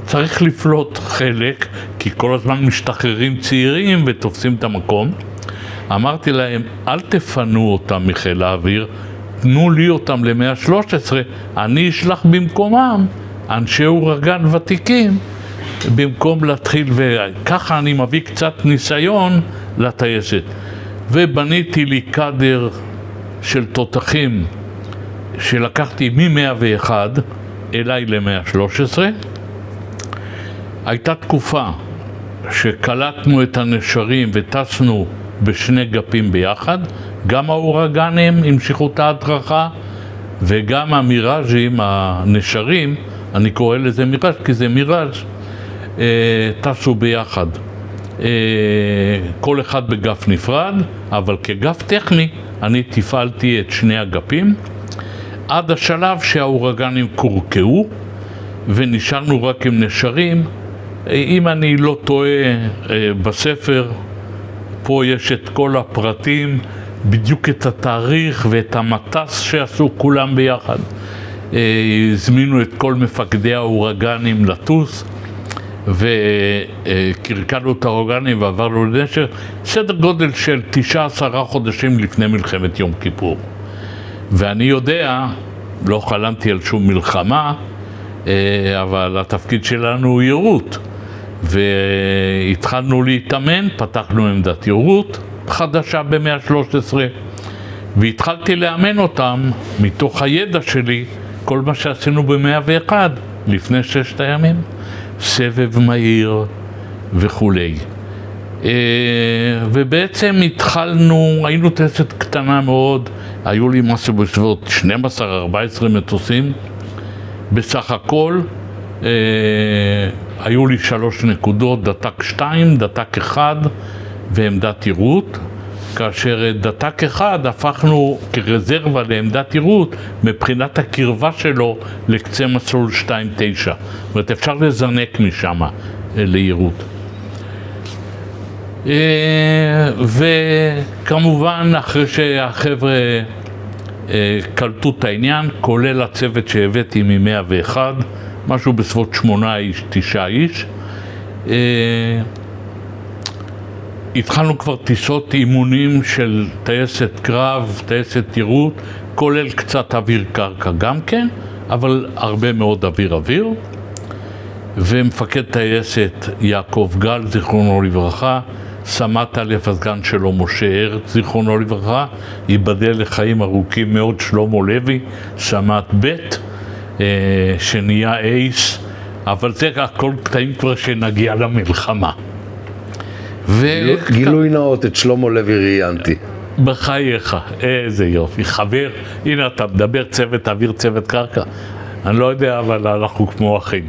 שצריך לפלוט חלק, כי כל הזמן משתחררים צעירים ותופסים את המקום. אמרתי להם, אל תפנו אותם מחיל האוויר, תנו לי אותם ל-113, אני אשלח במקומם אנשי אורגן ותיקים, במקום להתחיל, וככה אני מביא קצת ניסיון לטייסת. ובניתי לי קאדר של תותחים שלקחתי מ-101 אליי ל-113. הייתה תקופה שקלטנו את הנשרים וטסנו בשני גפים ביחד, גם האורגנים המשיכו את ההדרכה וגם המיראז'ים, הנשרים, אני קורא לזה מיראז' כי זה מיראז', טסו ביחד. כל אחד בגף נפרד, אבל כגף טכני אני תפעלתי את שני הגפים עד השלב שהאורגנים קורקעו ונשארנו רק עם נשרים. אם אני לא טועה, בספר פה יש את כל הפרטים, בדיוק את התאריך ואת המטס שעשו כולם ביחד. הזמינו את כל מפקדי האורגנים לטוס וקרקלנו את האורגנים ועברנו לנשר, סדר גודל של 9-10 חודשים לפני מלחמת יום כיפור. ואני יודע לא חלמתי על שום מלחמה, אבל התפקיד שלנו הוא יירוט. והתחלנו להתאמן, פתחנו עמדת יירוט חדשה ב-113, והתחלתי לאמן אותם מתוך הידע שלי, כל מה שעשינו ב-101 לפני 6 הימים, סבב מהיר וכולי. ובעצם התחלנו, היינו טייסת קטנה מאוד, היו לי משהו בסביבות 12-14 מטוסים, בסך הכל היו לי 3 נקודות, דתק 2, דתק 1 ועמדת יירוט, כאשר דתק 1 הפכנו כרזרבה לעמדת יירוט מבחינת הקרבה שלו לקצה מסלול 2-9. זאת אומרת, אפשר לזנק משם ליירוט. וכמובן אחרי שהחבר'ה קלטו את העניין, כולל הצוות שהבאתי מ-101, משהו בסביבות 8 איש, 9 איש, התחלנו כבר טיסות אימונים של טייסת קרב, טייסת יירוט, כולל קצת אוויר קרקע גם כן, אבל הרבה מאוד אוויר. ומפקד טייסת יעקב גל, זיכרונו לברכה, סמ"ט א' הסגן שלו משה הרץ, זיכרונו לברכה, ייבדל לחיים ארוכים מאוד שלמה לוי, סמ"ט ב', שנהיה אייס, אבל זה הכל קטעים כבר שנגיע למלחמה. גילוי נאות, את שלמה לוי ראיינתי. בחייך, איזה יופי, חבר, הנה אתה מדבר צוות אוויר, צוות קרקע, אני לא יודע, אבל אנחנו כמו אחים.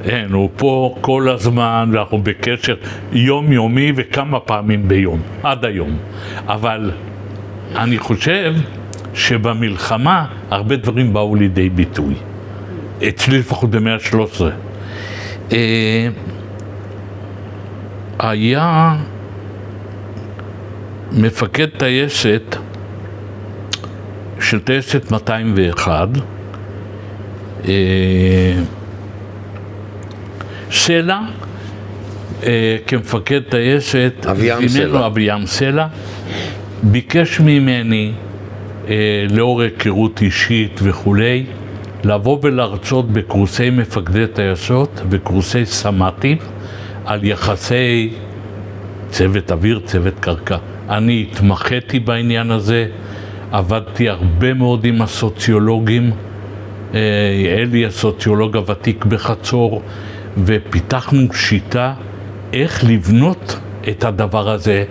אין, הוא פה כל הזמן, ואנחנו בקשר יומיומי וכמה פעמים ביום, עד היום. אבל אני חושב שבמלחמה הרבה דברים באו לידי ביטוי. אצלי לפחות ב-113. היה מפקד טייסת של טייסת 201, סלע, כמפקד טייסת, אביעם סלע, ביקש ממני, לאור היכרות אישית וכולי, לבוא ולהרצות בקורסי מפקדי טייסות וקורסי סמ"טים על יחסי צוות אוויר, צוות קרקע. אני התמחיתי בעניין הזה, עבדתי הרבה מאוד עם הסוציולוגים, אלי הסוציולוג הוותיק בחצור, ופיתחנו שיטה איך לבנות את הדבר הזה,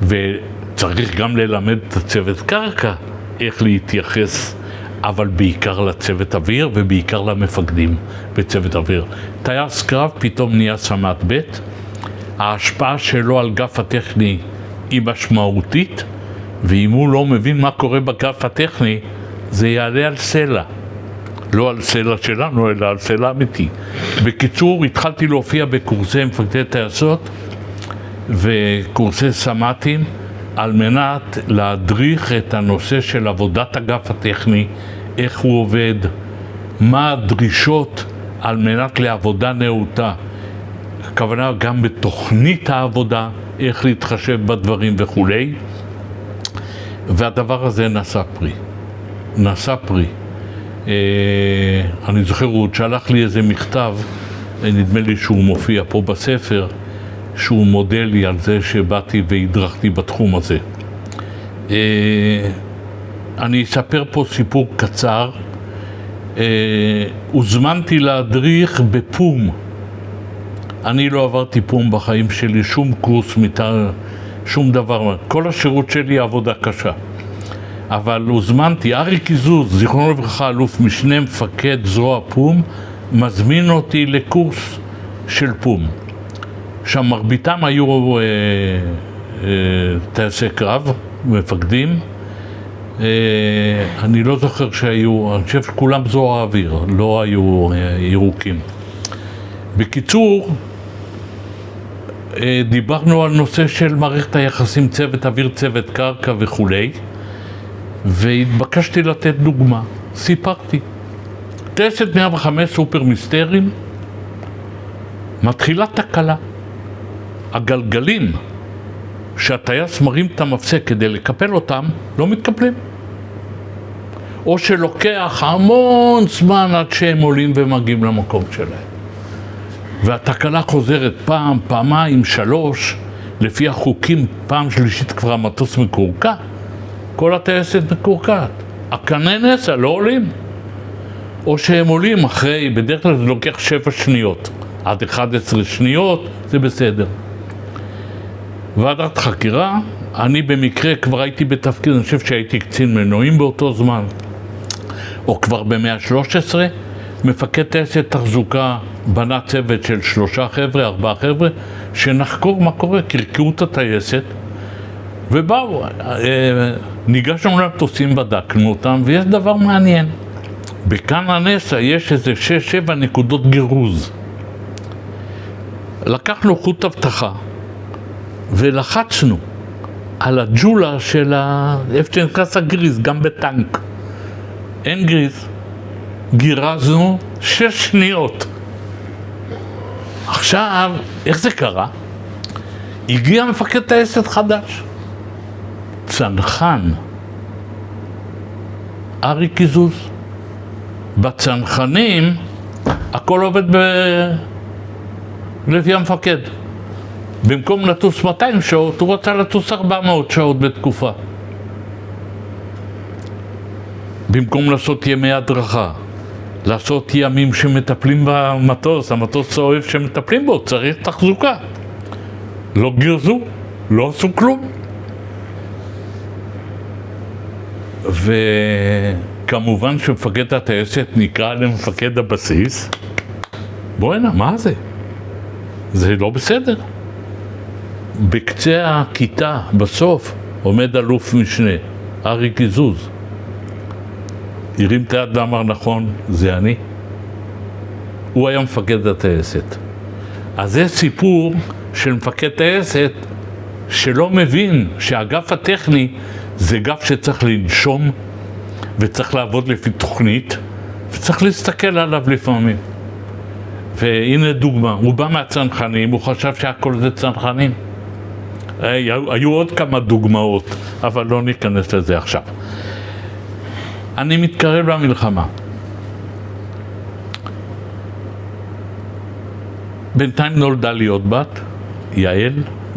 וצריך גם ללמד את הצוות קרקע איך להתייחס, אבל בעיקר לצוות אוויר ובעיקר למפקדים בצוות אוויר. טייס קרב פתאום נהיה סמ"ט ב', ההשפעה שלו על גף הטכני היא משמעותית, ואם הוא לא מבין מה קורה בגף הטכני, זה יעלה על סלע. לא על סלע שלנו, אלא על סלע אמיתי. בקיצור, התחלתי להופיע בקורסי מפקדי טייסות וקורסי סמ"טים, על מנת להדריך את הנושא של עבודת אגף הטכני, איך הוא עובד, מה הדרישות על מנת לעבודה נאותה. הכוונה גם בתוכנית העבודה, איך להתחשב בדברים וכולי. והדבר הזה נשא פרי. אני זוכר, הוא שלח לי איזה מכתב, נדמה לי שהוא מופיע פה בספר, שהוא מודה לי על זה שבאתי והדרכתי בתחום הזה. אני אספר פה סיפור קצר. הוזמנתי להדריך בפום. אני לא עברתי פום בחיים שלי, שום קורס, שום דבר. כל השירות שלי עבודה קשה. אבל הוזמנתי, אריק איזוז, זיכרונו לברכה, אלוף משנה מפקד זרוע פום, מזמין אותי לקורס של פום. שם מרביתם היו טייסי קרב, מפקדים. אני לא זוכר שהיו, אני חושב שכולם זרוע האוויר, לא היו ירוקים. בקיצור, דיברנו על נושא של מערכת היחסים צוות אוויר, צוות קרקע וכולי, והתבקשתי לתת דוגמה. סיפרתי. טייסת 105 סופר מיסטרים, מתחילה תקלה. הגלגלים שהטייס מרים את המפסק כדי לקפל אותם, לא מתקפלים. או שלוקח המון זמן עד שהם עולים ומגיעים למקום שלהם. והתקלה חוזרת פעם, פעמיים, 3, לפי החוקים פעם שלישית כבר המטוס מקורקע, כל הטייסת מקורקעת. הקנה נסע, לא עולים. או שהם עולים אחרי, בדרך כלל זה לוקח 7 שניות, עד 11 שניות, זה בסדר. ועדת חקירה, אני במקרה כבר הייתי בתפקיד, אני חושב שהייתי קצין מנועים באותו זמן, או כבר ב-113, מפקד טייסת תחזוקה בנה צוות של 3 חבר'ה, 4 חבר'ה, שנחקור מה קורה, קרקעו את הטייסת, ובאו, ניגשנו למטוסים, בדקנו אותם, ויש דבר מעניין. בכאן הנסע יש איזה 6-7 נקודות גירוז. לקחנו חוט הבטחה, ולחצנו על הג'ולה של איפה שנכנס הגריז, גם בטנק. אין גריז. גירזנו 6 שניות. עכשיו, איך זה קרה? הגיע מפקד טייסת חדש. צנחן. ארי קיזוז. בצנחנים, הכל עובד לפי המפקד. במקום לטוס 200 שעות, הוא רצה לטוס 400 שעות בתקופה. במקום לעשות ימי הדרכה, לעשות ימים שמטפלים במטוס, המטוס אוהב שמטפלים בו, צריך תחזוקה. לא גירזו, לא עשו כלום. וכמובן שמפקד הטייסת נקרא למפקד הבסיס. בוא הנה, מה זה? זה לא בסדר. בקצה הכיתה, בסוף, עומד אלוף משנה, ארי קיזוז. הרים את היד ואמר, נכון, זה אני. הוא היה מפקד הטייסת. אז זה סיפור של מפקד טייסת שלא מבין שהאגף הטכני זה אגף שצריך לנשום וצריך לעבוד לפי תוכנית וצריך להסתכל עליו לפעמים. והנה דוגמה, הוא בא מהצנחנים, הוא חשב שהכל זה צנחנים. היו עוד כמה דוגמאות, אבל לא ניכנס לזה עכשיו. אני מתקרב למלחמה. בינתיים נולדה לי עוד בת, יעל,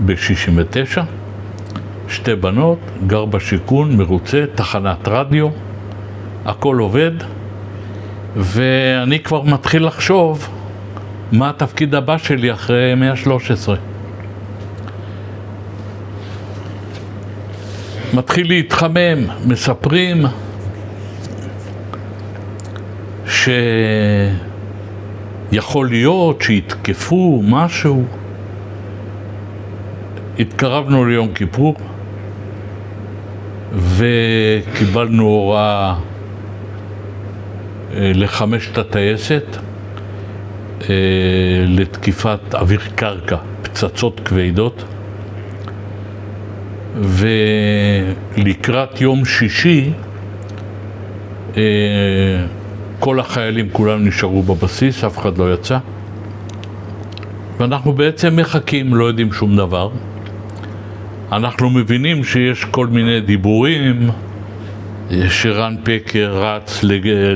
ב-69, 2 בנות, גר בשיכון, מרוצה, תחנת רדיו, הכל עובד, ואני כבר מתחיל לחשוב מה התפקיד הבא שלי אחרי 113. מתחיל להתחמם, מספרים שיכול להיות שיתקפו משהו. התקרבנו ליום כיפור וקיבלנו הוראה לחמשת הטייסת לתקיפת אוויר קרקע, פצצות כבדות, ולקראת יום שישי כל החיילים כולם נשארו בבסיס, אף אחד לא יצא, ואנחנו בעצם מחכים, לא יודעים שום דבר. אנחנו מבינים שיש כל מיני דיבורים, שרן פקר רץ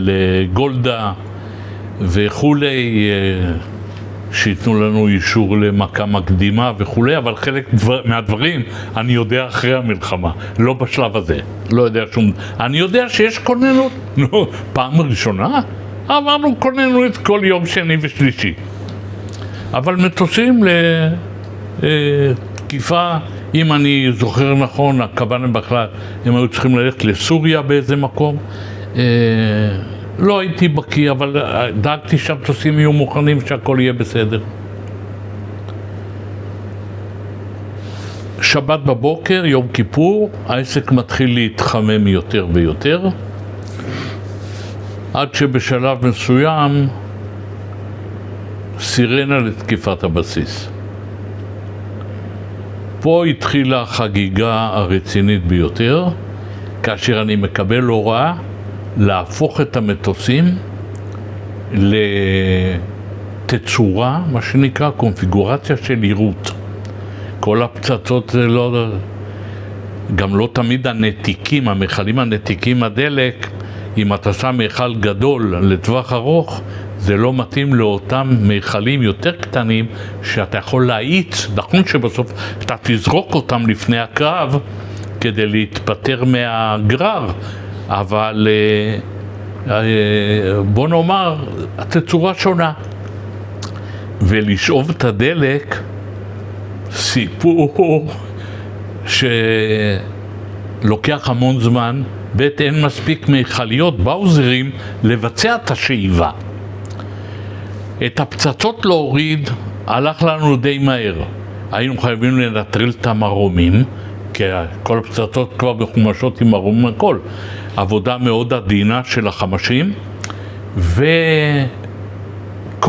לגולדה וכולי, שיתנו לנו אישור למכה מקדימה וכולי, אבל חלק מהדברים אני יודע אחרי המלחמה, לא בשלב הזה, לא יודע שום. אני יודע שיש כוננות, פעם ראשונה עברנו כוננות כל יום שני ושלישי, אבל מטוסים לתקיפה, אם אני זוכר נכון, הכוונה בכלל, הם היו צריכים ללכת לסוריה באיזה מקום. לא הייתי בקיא, אבל דאגתי שהמטוסים יהיו מוכנים שהכל יהיה בסדר. שבת בבוקר, יום כיפור, העסק מתחיל להתחמם יותר ויותר, עד שבשלב מסוים סירנה לתקיפת הבסיס. פה התחילה החגיגה הרצינית ביותר, כאשר אני מקבל הוראה להפוך את המטוסים לתצורה, מה שנקרא קונפיגורציה של עירות. כל הפצצות זה לא, גם לא תמיד הנתיקים, המכלים הנתיקים הדלק, אם אתה שם מיכל גדול לטווח ארוך, זה לא מתאים לאותם מיכלים יותר קטנים שאתה יכול להאיץ. נכון שבסוף אתה תזרוק אותם לפני הקרב כדי להתפטר מהגרר, אבל בוא נאמר, התצורה שונה. ולשאוב את הדלק, סיפור שלוקח המון זמן, אין מספיק מיכליות באוזרים לבצע את השאיבה. את הפצצות להוריד הלך לנו די מהר. היינו חייבים לנטרל את המרומים, כי כל הפצצות כבר מחומשות עם מרומים הכל. עבודה מאוד עדינה של החמשים, וכל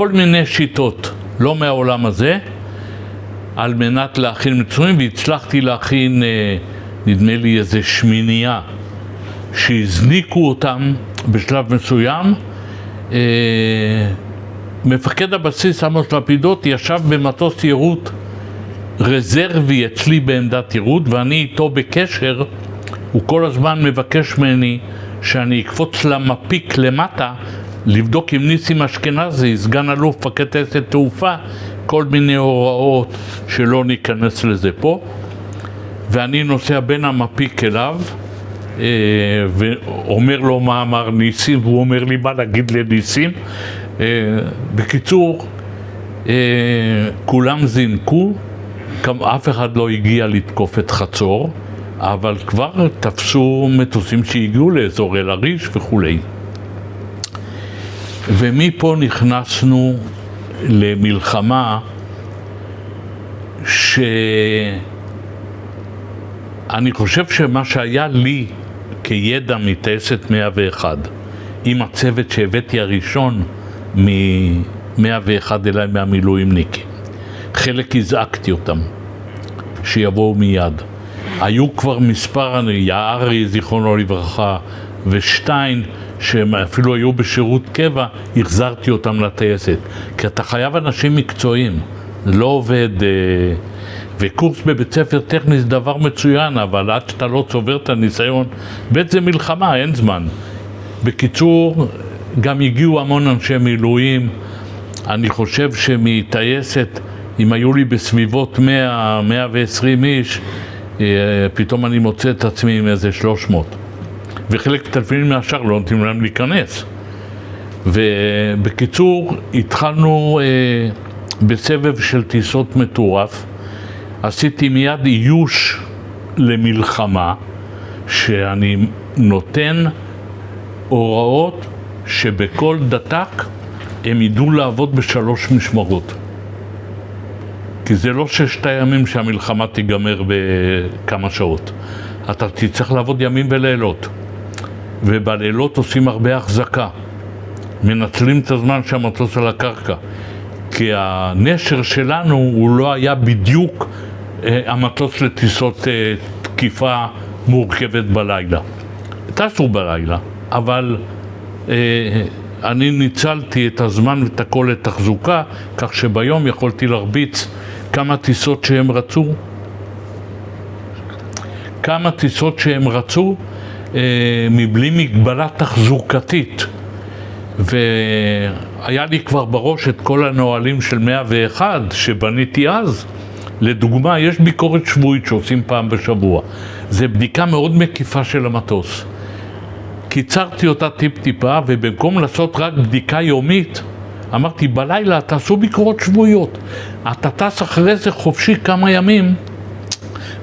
מיני שיטות, לא מהעולם הזה, על מנת להכין מצויים, והצלחתי להכין, נדמה לי, איזה שמינייה, שהזניקו אותם בשלב מסוים. מפקד הבסיס עמוס לפידות ישב במטוס יירוט רזרבי אצלי בעמדת יירוט, ואני איתו בקשר. הוא כל הזמן מבקש ממני שאני אקפוץ למפיק למטה לבדוק עם ניסים אשכנזי, סגן אלוף מפקד טייסת תעופה, כל מיני הוראות שלא ניכנס לזה פה. ואני נוסע בין המפיק אליו ואומר לו מה אמר ניסים, והוא אומר לי מה להגיד לניסים. בקיצור, כולם זינקו, אף אחד לא הגיע לתקוף את חצור, אבל כבר תפסו מטוסים שהגיעו לאזור אל-עריש וכולי. ומפה נכנסנו למלחמה שאני חושב שמה שהיה לי כידע מטייסת 101, עם הצוות שהבאתי הראשון מ-101 אליי מהמילואימניקים, חלק הזעקתי אותם שיבואו מיד. היו כבר מספר, יערי זיכרונו לברכה ושטיין, שהם אפילו היו בשירות קבע, החזרתי אותם לטייסת, כי אתה חייב אנשים מקצועיים, זה לא עובד. וקורס בבית ספר טכני זה דבר מצוין, אבל עד שאתה לא צובר את הניסיון, בית זה מלחמה, אין זמן. בקיצור, גם הגיעו המון אנשי מילואים. אני חושב שמטייסת, אם היו לי בסביבות 100-120 איש, פתאום אני מוצא את עצמי עם איזה 300. וחלק טלפונים מהשאר לא נותנים להם להיכנס. ובקיצור, התחלנו בסבב של טיסות מטורף. עשיתי מיד איוש למלחמה, שאני נותן הוראות שבכל דתק הם ידעו לעבוד ב3 משמרות. כי זה לא 6 ימים שהמלחמה תיגמר בכמה שעות. אתה תצטרך לעבוד ימים ולילות. ובלילות עושים הרבה החזקה. מנצלים את הזמן שהמטוס על הקרקע. כי הנשר שלנו הוא לא היה בדיוק המטוס לטיסות תקיפה מורכבת בלילה. טסו בלילה, אבל אני ניצלתי את הזמן ואת הכל לתחזוקה, כך שביום יכולתי להרביץ כמה טיסות שהם רצו, מבלי מגבלה תחזוקתית. והיה לי כבר בראש את כל הנועלים של 101 שבניתי אז. לדוגמה, יש ביקורת שבועית שעושים פעם בשבוע. זה בדיקה מאוד מקיפה של המטוס. קיצרתי אותה טיפ-טיפה, ובמקום לעשות רק בדיקה יומית, אמרתי, בלילה תעשו ביקורות שבועיות. אתה טס אחרי זה חופשי כמה ימים,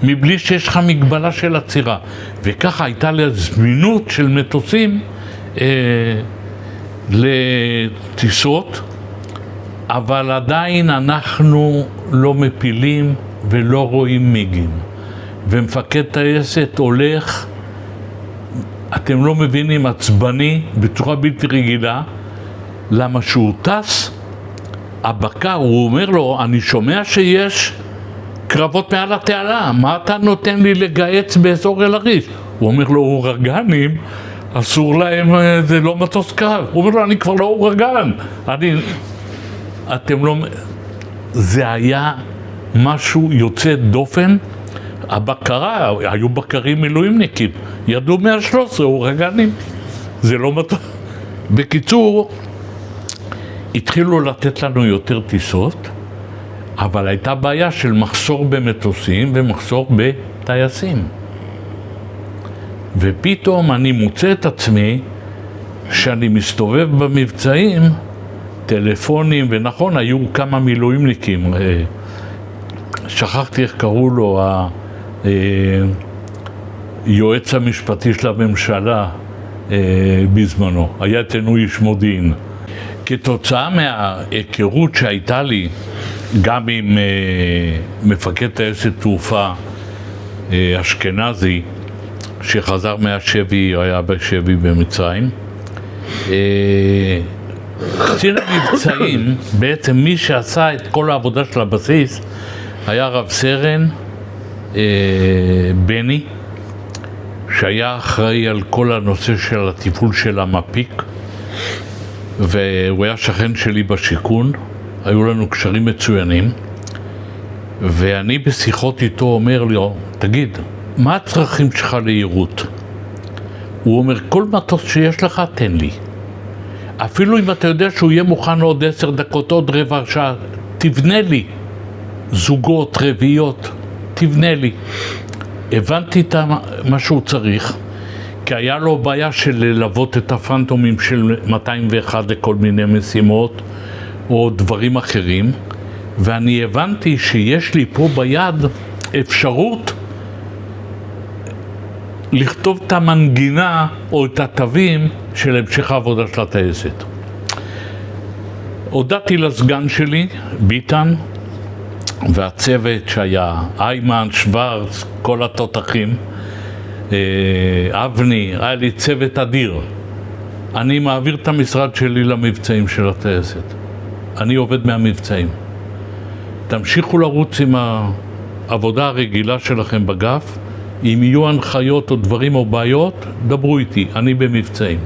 מבלי שיש לך מגבלה של עצירה. וככה הייתה לי זמינות של מטוסים לטיסות, אבל עדיין אנחנו לא מפילים ולא רואים מיגים. ומפקד טייסת הולך, אתם לא מבינים, עצבני בצורה בלתי רגילה, למה שהוא טס, הבקר, הוא אומר לו, אני שומע שיש קרבות מעל התעלה, מה אתה נותן לי לגייץ באזור אל-עריש? הוא אומר לו, אורגנים, אסור להם, זה לא מטוס קרב. הוא אומר לו, אני כבר לא אורגן. אתם לא... זה היה משהו יוצא דופן. הבקרה, היו בקרים מילואימניקים, ידעו 113 אורגנים. זה לא מטוס. בקיצור, התחילו לתת לנו יותר טיסות, אבל הייתה בעיה של מחסור במטוסים ומחסור בטייסים. ופתאום אני מוצא את עצמי שאני מסתובב במבצעים, טלפונים, ונכון, היו כמה מילואימניקים. שכחתי איך קראו לו, היועץ המשפטי של הממשלה בזמנו. היה אצלנו איש מודיעין. כתוצאה מההיכרות שהייתה לי, גם עם מפקד טייסת תעופה אשכנזי, שחזר מהשבי, היה בשבי במצרים, קצין המבצעים, בעצם מי שעשה את כל העבודה של הבסיס, היה רב סרן בני, שהיה אחראי על כל הנושא של הטיפול של המפיק, והוא היה שכן שלי בשיכון, היו לנו קשרים מצוינים, ואני בשיחות איתו אומר לו, תגיד, מה הצרכים שלך לעירות? הוא אומר, כל מטוס שיש לך, תן לי. אפילו אם אתה יודע שהוא יהיה מוכן עוד 10 דקות, עוד רבע שעה, תבנה לי. זוגות, רביעיות, תבנה לי. הבנתי את מה שהוא צריך, כי היה לו בעיה של ללוות את הפנטומים של 201 לכל מיני משימות, או דברים אחרים, ואני הבנתי שיש לי פה ביד אפשרות לכתוב את המנגינה או את התווים של המשך העבודה של הטייסת. הודעתי לסגן שלי, ביטן, והצוות שהיה איימן, שוורץ, כל התותחים, אבני, היה לי צוות אדיר. אני מעביר את המשרד שלי למבצעים של הטייסת. אני עובד מהמבצעים. תמשיכו לרוץ עם העבודה הרגילה שלכם בגף, אם יהיו הנחיות או דברים או בעיות, דברו איתי, אני במבצעים.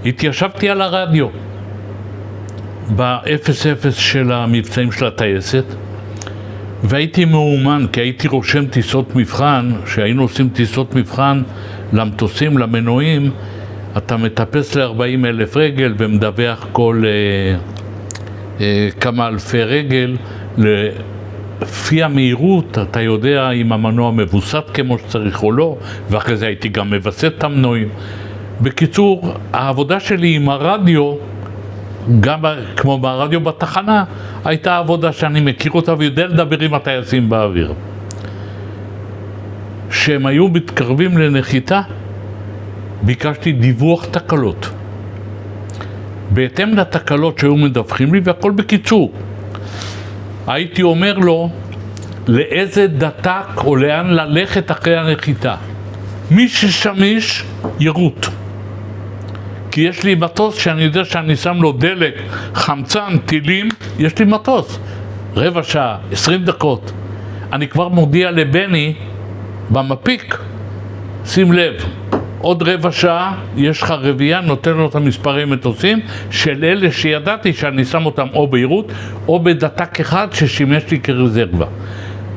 התיישבתי על הרדיו ב-00 של המבצעים של הטייסת, והייתי מאומן, כי הייתי רושם טיסות מבחן, שהיינו עושים טיסות מבחן למטוסים, למנועים, אתה מטפס ל-40,000 רגל ומדווח כל כמה אלפי רגל, לפי המהירות אתה יודע אם המנוע מבוסת כמו שצריך או לא, ואחרי זה הייתי גם מבסט את המנועים. בקיצור, העבודה שלי עם הרדיו, גם כמו ברדיו בתחנה, הייתה עבודה שאני מכיר אותה ויודע לדבר עם הטייסים באוויר. שהם היו מתקרבים לנחיתה, ביקשתי דיווח תקלות. בהתאם לתקלות שהיו מדווחים לי, והכל בקיצור. הייתי אומר לו לאיזה דתק או לאן ללכת אחרי הנחיתה. מי ששמיש ירוט. כי יש לי מטוס שאני יודע שאני שם לו דלק, חמצן, טילים, יש לי מטוס. רבע שעה, 20 דקות. אני כבר מודיע לבני במפיק, שים לב, עוד רבע שעה יש לך רביעייה, נותן לו את המספרי מטוסים של אלה שידעתי שאני שם אותם או בהירות או בדתק אחד ששימש לי כרזרבה.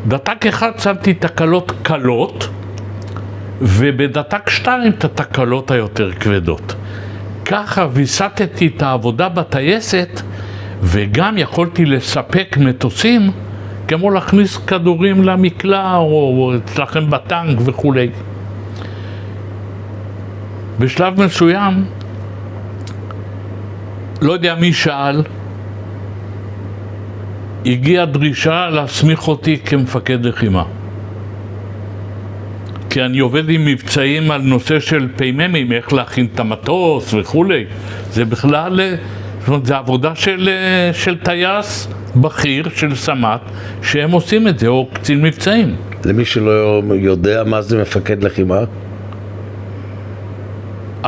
דתק אחד שמתי תקלות קלות ובדתק 2 את התקלות היותר כבדות. ככה ויסתתי את העבודה בטייסת וגם יכולתי לספק מטוסים כמו להכניס כדורים למקלע או אצלכם בטנק וכו'. בשלב מסוים, לא יודע מי שאל, הגיעה דרישה להסמיך אותי כמפקד לחימה. כי אני עובד עם מבצעים על נושא של פייממים, איך להכין את המטוס וכו'. זה בכלל, זאת אומרת, זה עבודה של טייס בכיר, של סמ"ט, שהם עושים את זה, או קצין מבצעים. למי שלא יודע מה זה מפקד לחימה?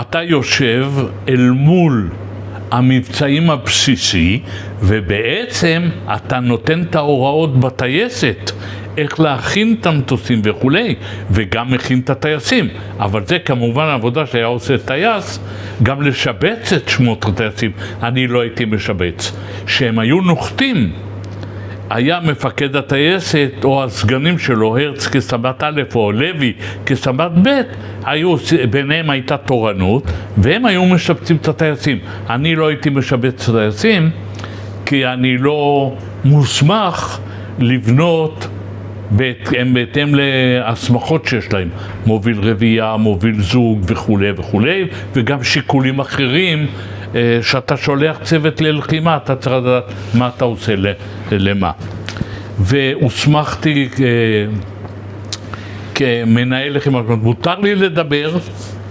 אתה יושב אל מול המבצעים הבסיסי, ובעצם אתה נותן את ההוראות בטייסת, איך להכין את המטוסים וכו', וגם מכין את הטייסים. אבל זה כמובן העבודה שהיה עושה טייס, גם לשבץ את שמות הטייסים. אני לא הייתי משבץ. שהם היו נוחתים היה מפקד הטייסת או הסגנים שלו, הרץ כסמ"ט א' או לוי כסמ"ט ב', ביניהם הייתה תורנות, והם היו משבצים את הטייסים. אני לא הייתי משבץ את הטייסים, כי אני לא מוסמך לבנות בהתאם להסמכות שיש להם, מוביל רבייה, מוביל זוג וכו' וכו', וגם שיקולים אחרים. שאתה שולח צוות ללחימה, אתה צריך לדעת מה אתה עושה למה. והוסמכתי כמנהל לחימה, מותר לי לדבר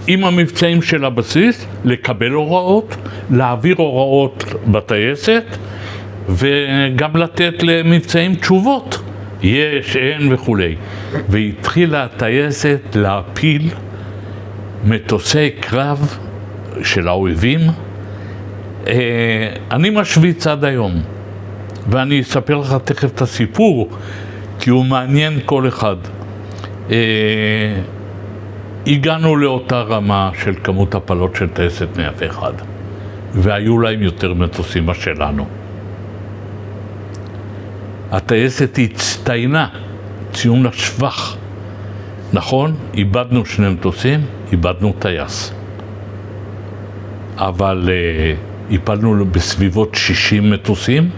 עם המבצעים של הבסיס, לקבל הוראות, להעביר הוראות בטייסת, וגם לתת למבצעים תשובות, יש, אין וכו'. והתחילה הטייסת להפיל מטוסי קרב של האויבים. אני משוויץ עד היום, ואני אספר לך תכף את הסיפור, כי הוא מעניין כל אחד. הגענו לאותה רמה של כמות הפלות של טייסת 101, והיו להם יותר מטוסים משלנו. הטייסת הצטיינה, ציון לשבח. נכון, איבדנו 2 מטוסים, איבדנו טייס. אבל הפלנו בסביבות 60 מטוסים.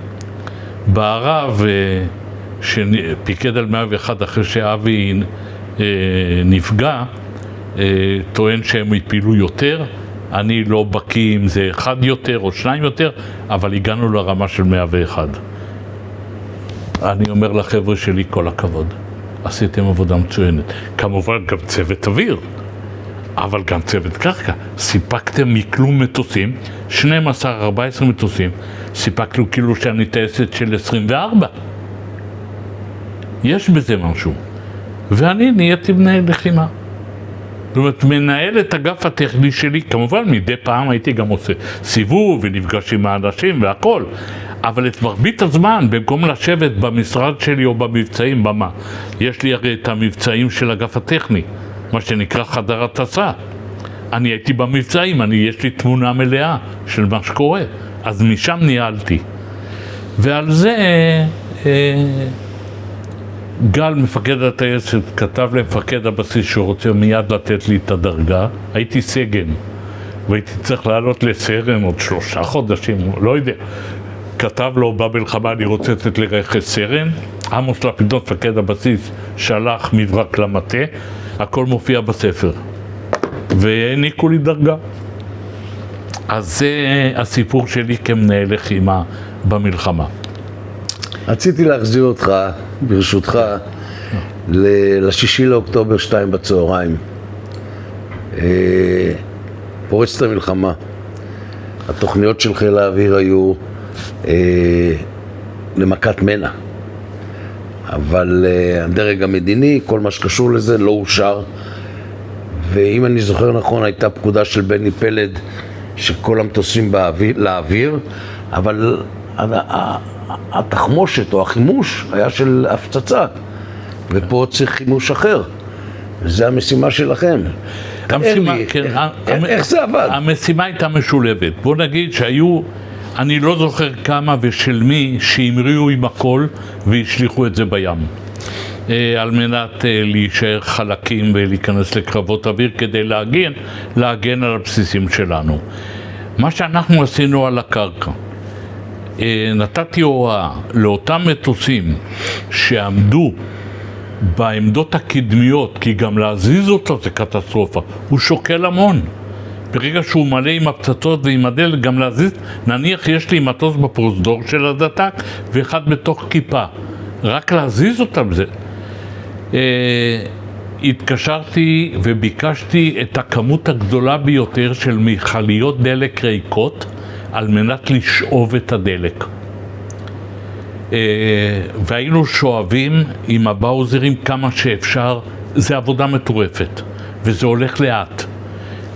בערב שפיקד על 101 אחרי שאבי נפגע, טוען שהם הפילו יותר. אני לא בקיא אם זה 1 יותר או 2 יותר, אבל הגענו לרמה של 101. אני אומר לחבר'ה שלי כל הכבוד, עשיתם עבודה מצוינת. כמובן גם צוות אוויר, אבל גם צוות קרקע. סיפקתם מכלום מטוסים, 12-14 מטוסים, סיפקנו כאילו שאני טייסת של 24. יש בזה משהו. ואני נהייתי מנהל לחימה. זאת אומרת, מנהל את אגף הטכני שלי, כמובן מדי פעם הייתי גם עושה סיבוב ונפגש עם האנשים והכל. אבל את מרבית הזמן, במקום לשבת במשרד שלי או במבצעים, במה? יש לי הרי את המבצעים של אגף הטכני, מה שנקרא חדר הטסה. אני הייתי במבצעים, יש לי תמונה מלאה של מה שקורה, אז משם ניהלתי. ועל זה גל, מפקד הטייסת, כתב למפקד הבסיס שהוא רוצה מיד לתת לי את הדרגה. הייתי סגן, והייתי צריך לעלות לסרן עוד 3 חודשים, לא יודע. כתב לו במלחמה, אני רוצה לתת לרכס סרן. עמוס לפידות, מפקד הבסיס, שלח מברק למטה, הכל מופיע בספר. והעניקו לי דרגה. אז זה הסיפור שלי כמנהל לחימה במלחמה. רציתי להחזיר אותך, ברשותך, ל-6 לאוקטובר 2 בצהריים. פורצת המלחמה. התוכניות של חיל האוויר היו למכת מנע. אבל הדרג המדיני, כל מה שקשור לזה, לא אושר. ואם אני זוכר נכון, הייתה פקודה של בני פלד שכל המטוסים לאוויר, אבל התחמושת או החימוש היה של הפצצה, ופה צריך חימוש אחר, וזו המשימה שלכם. איך זה עבד? המשימה הייתה משולבת. בוא נגיד שהיו, אני לא זוכר כמה ושל מי, שהמריאו עם הכל והשליחו את זה בים. על מנת להישאר חלקים ולהיכנס לקרבות אוויר כדי להגן על הבסיסים שלנו. מה שאנחנו עשינו על הקרקע, נתתי הוראה לאותם מטוסים שעמדו בעמדות הקדמיות, כי גם להזיז אותו זה קטסטרופה, הוא שוקל המון. ברגע שהוא מלא עם הפצצות ועם הדלק, גם להזיז, נניח יש לי מטוס בפרוזדור של הדתק ואחד בתוך כיפה, רק להזיז אותם זה. התקשרתי וביקשתי את הכמות הגדולה ביותר של מכליות דלק ריקות על מנת לשאוב את הדלק. והיינו שואבים עם הבאוזרים כמה שאפשר. זה עבודה מטורפת וזה הולך לאט,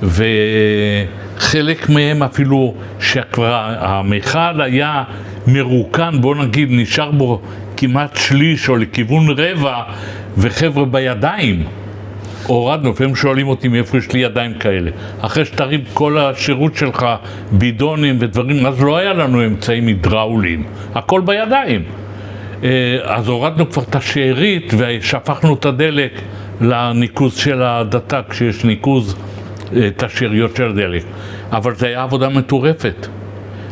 וחלק מהם אפילו שכבר המכל היה מרוקן, בוא נגיד נשאר בו כמעט שליש או לכיוון רבע, וחבר'ה בידיים הורדנו. לפעמים שואלים אותי מאיפה יש לי ידיים כאלה, אחרי שתרים כל השירות שלך בידונים ודברים, אז לא היה לנו אמצעים הידראוליים, הכל בידיים. אז הורדנו כבר את השארית ושפכנו את הדלק לניקוז של הדתה, כשיש ניקוז, את השאריות של הדלק. אבל זה היה עבודה מטורפת.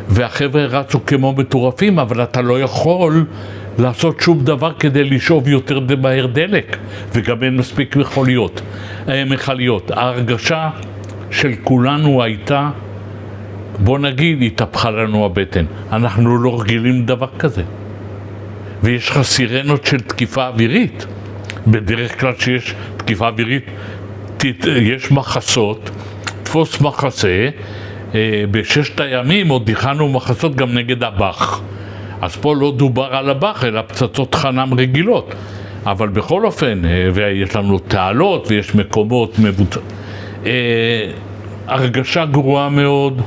והחבר'ה רצו כמו מטורפים, אבל אתה לא יכול לעשות שום דבר כדי לשאוב יותר מהר דלק, וגם אין מספיק מכליות. ההרגשה של כולנו הייתה, בוא נגיד, התהפכה לנו הבטן. אנחנו לא רגילים לדבר כזה. ויש לך סירנות של תקיפה אווירית. בדרך כלל שיש תקיפה אווירית, יש מחסות, תפוס מחסה, בששת הימים עוד הכנו מחסות גם נגד הבח. אז פה לא דובר על הבח, אלא פצצות חנם רגילות. אבל בכל אופן, ויש לנו תעלות ויש מקומות מבוצעים. הרגשה גרועה מאוד,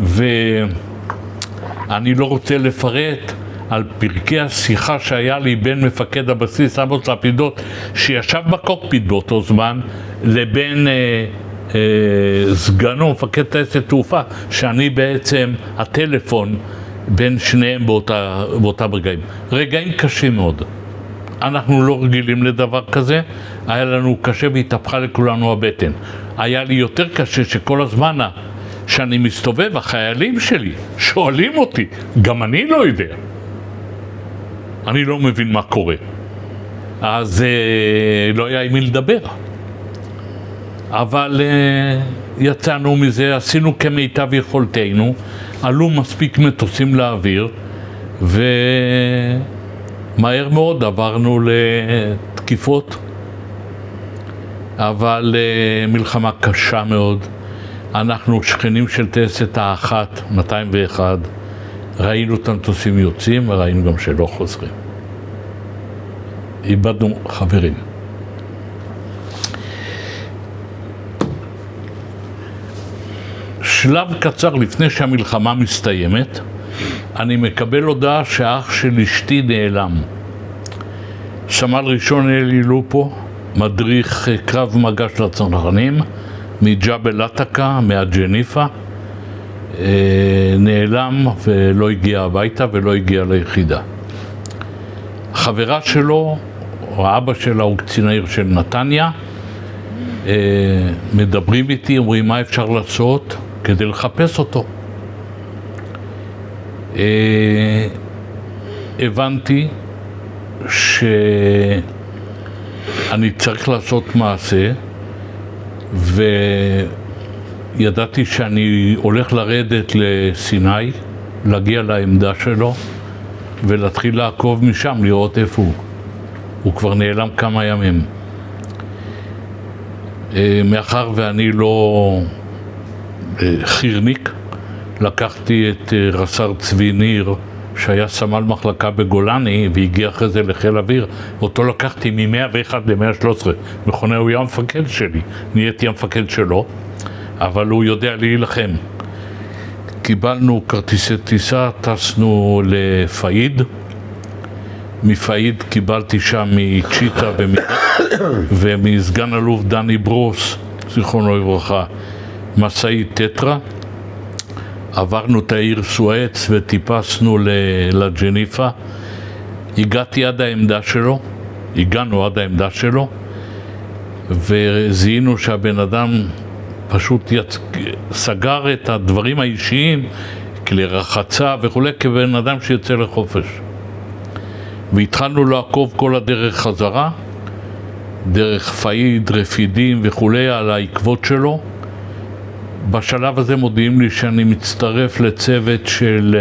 ואני לא רוצה לפרט על פרקי השיחה שהיה לי בין מפקד הבסיס עמוס לפידות, שישב בקוקפיט באותו זמן, לבין סגנו, מפקד טייסת תעופה, שאני בעצם הטלפון בין שניהם באותם רגעים. רגעים קשים מאוד. אנחנו לא רגילים לדבר כזה, היה לנו קשה והתהפכה לכולנו הבטן. היה לי יותר קשה שכל הזמן שאני מסתובב, החיילים שלי שואלים אותי, גם אני לא יודע. אני לא מבין מה קורה. אז לא היה עם מי לדבר. אבל יצאנו מזה, עשינו כמיטב יכולתנו, עלו מספיק מטוסים לאוויר, ומהר מאוד עברנו לתקיפות. אבל מלחמה קשה מאוד. אנחנו שכנים של טייסת האחת, 201, ראינו את המטוסים יוצאים וראינו גם שלא חוזרים. איבדנו חברים. שלב קצר לפני שהמלחמה מסתיימת, אני מקבל הודעה שאח של אשתי נעלם. סמל ראשון אלי לופו, מדריך קרב מגע של הצנחנים, מג'בל עתקה, מהג'ניפה, נעלם ולא הגיע הביתה ולא הגיע ליחידה. חברה שלו, או האבא שלה, הוא קצין העיר של נתניה, מדברים איתי, אומרים מה אפשר לעשות כדי לחפש אותו. הבנתי שאני צריך לעשות מעשה, וידעתי שאני הולך לרדת לסיני, להגיע לעמדה שלו ולהתחיל לעקוב משם, לראות איפה הוא. הוא כבר נעלם כמה ימים. מאחר ואני לא חירניק, לקחתי את רס"ר צבי ניר, שהיה סמל מחלקה בגולני והגיע אחרי זה לחיל אוויר. אותו לקחתי מ-101 ל-113, מכונה הוא היה המפקד שלי, נהייתי המפקד שלו, אבל הוא יודע להילחם. קיבלנו כרטיסי טיסה, טסנו לפאיד, מפאיד קיבלתי שם מצ'יטה ומסגן אלוף דני ברוס, זיכרונו לברכה, מסעי טטרה. עברנו את העיר סואץ וטיפסנו לג'ניפה. הגענו עד העמדה שלו, וזיהינו שהבן אדם פשוט סגר את הדברים האישיים, כלי רחצה וכו', כבן אדם שיוצא לחופש. והתחלנו לעקוב כל הדרך חזרה, דרך פאיד, רפידים וכו', על העקבות שלו. בשלב הזה מודיעים לי שאני מצטרף לצוות של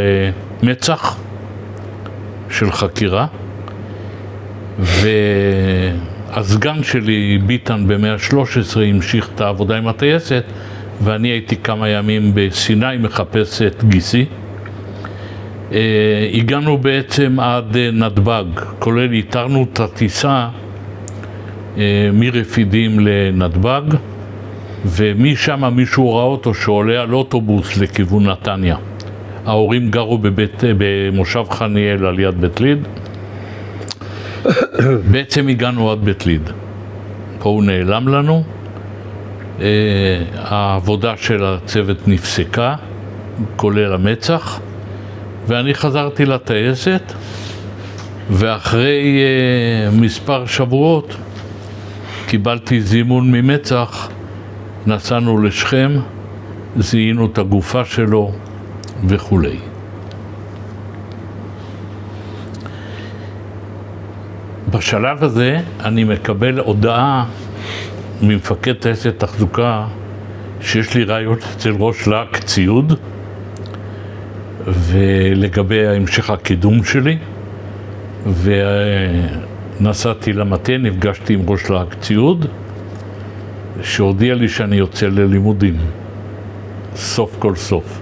מצח, של חקירה, והסגן שלי, ביטן ב-113, המשיך את העבודה עם הטייסת, ואני הייתי כמה ימים בסיני מחפש את גיסי. הגענו בעצם עד נתב"ג, כולל איתרנו את הטיסה מרפידים לנתב"ג, ומשם מישהו ראה אותו שעולה על אוטובוס לכיוון נתניה. ההורים גרו במושב חניאל על יד בית ליד. בעצם הגענו עד בית ליד. פה הוא נעלם לנו. העבודה של הצוות נפסקה, כולל המצח, ואני חזרתי לטייסת, ואחרי מספר שבועות קיבלתי זימון ממצ"ח, נסענו לשכם, זיהינו את הגופה שלו וכולי. בשלב הזה אני מקבל הודעה ממפקד טייסת תחזוקה שיש לי רעיון אצל ראש להק ציוד ולגבי המשך הקידום שלי, ונסעתי למטה, נפגשתי עם ראש להק ציוד שהודיע לי שאני יוצא ללימודים סוף כל סוף.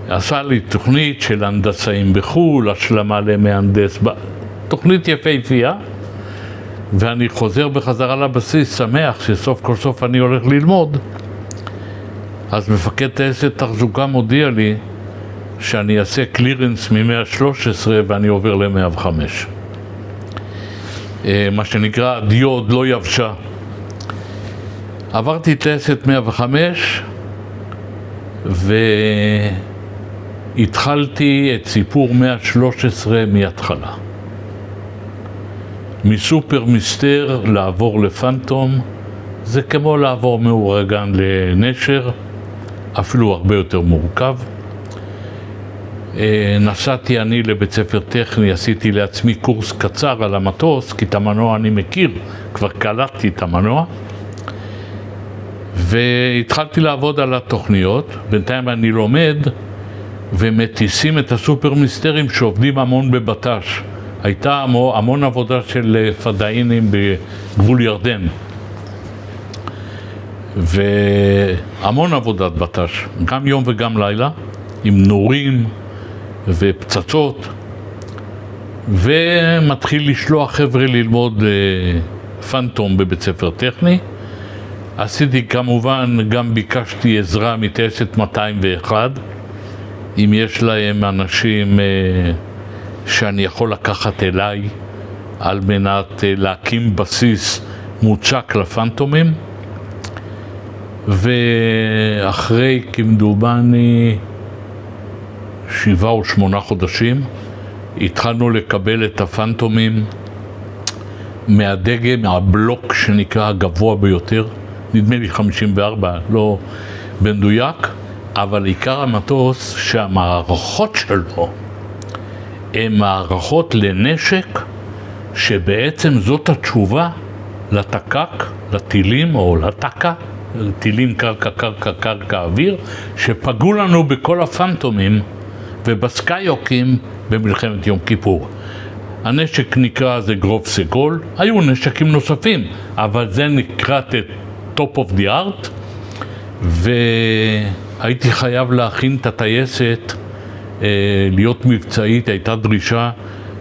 עשה לי תוכנית של הנדסאים בחו"ל, השלמה למהנדס, תוכנית יפהפייה, ואני חוזר בחזרה לבסיס שמח שסוף כל סוף אני הולך ללמוד. אז מפקד טייסת תחזוקה מודיע לי שאני אעשה קלירנס מ-113 ואני עובר ל-105. מה שנקרא, הדיו עוד לא יבשה. עברתי טייסת 105 והתחלתי את סיפור 113 מההתחלה. מסופר מיסטר לעבור לפנטום, זה כמו לעבור מאורגן לנשר, אפילו הרבה יותר מורכב. נסעתי אני לבית ספר טכני, עשיתי לעצמי קורס קצר על המטוס, כי את המנוע אני מכיר, כבר קלטתי את המנוע, והתחלתי לעבוד על התוכניות. בינתיים אני לומד ומטיסים את הסופר מיסטרים שעובדים המון בבט"ש. הייתה המון עבודה של פדאינים בגבול ירדן והמון עבודת בט"ש, גם יום וגם לילה, עם נורים ופצצות, ומתחיל לשלוח חבר'ה ללמוד פנטום בבית ספר טכני. עשיתי כמובן, גם ביקשתי עזרה מטייסת 201, אם יש להם אנשים שאני יכול לקחת אליי על מנת להקים בסיס מוצ'ק לפנטומים. ואחרי כמדומני 7 או 8 חודשים התחלנו לקבל את הפנטומים מהדגם, מהבלוק שנקרא הגבוה ביותר, נדמה לי 54, לא במדויק, אבל עיקר המטוס שהמערכות שלו הן מערכות לנשק, שבעצם זאת התשובה לתקק, לטילים או לטקה, טילים קרקע, קרקע, קרקע, אוויר, שפגעו לנו בכל הפנטומים ובסקאיוקים במלחמת יום כיפור. הנשק נקרא זה גרוב סגול, היו נשקים נוספים, אבל זה נקרא top of the art, והייתי חייב להכין את הטייסת להיות מבצעית. הייתה דרישה.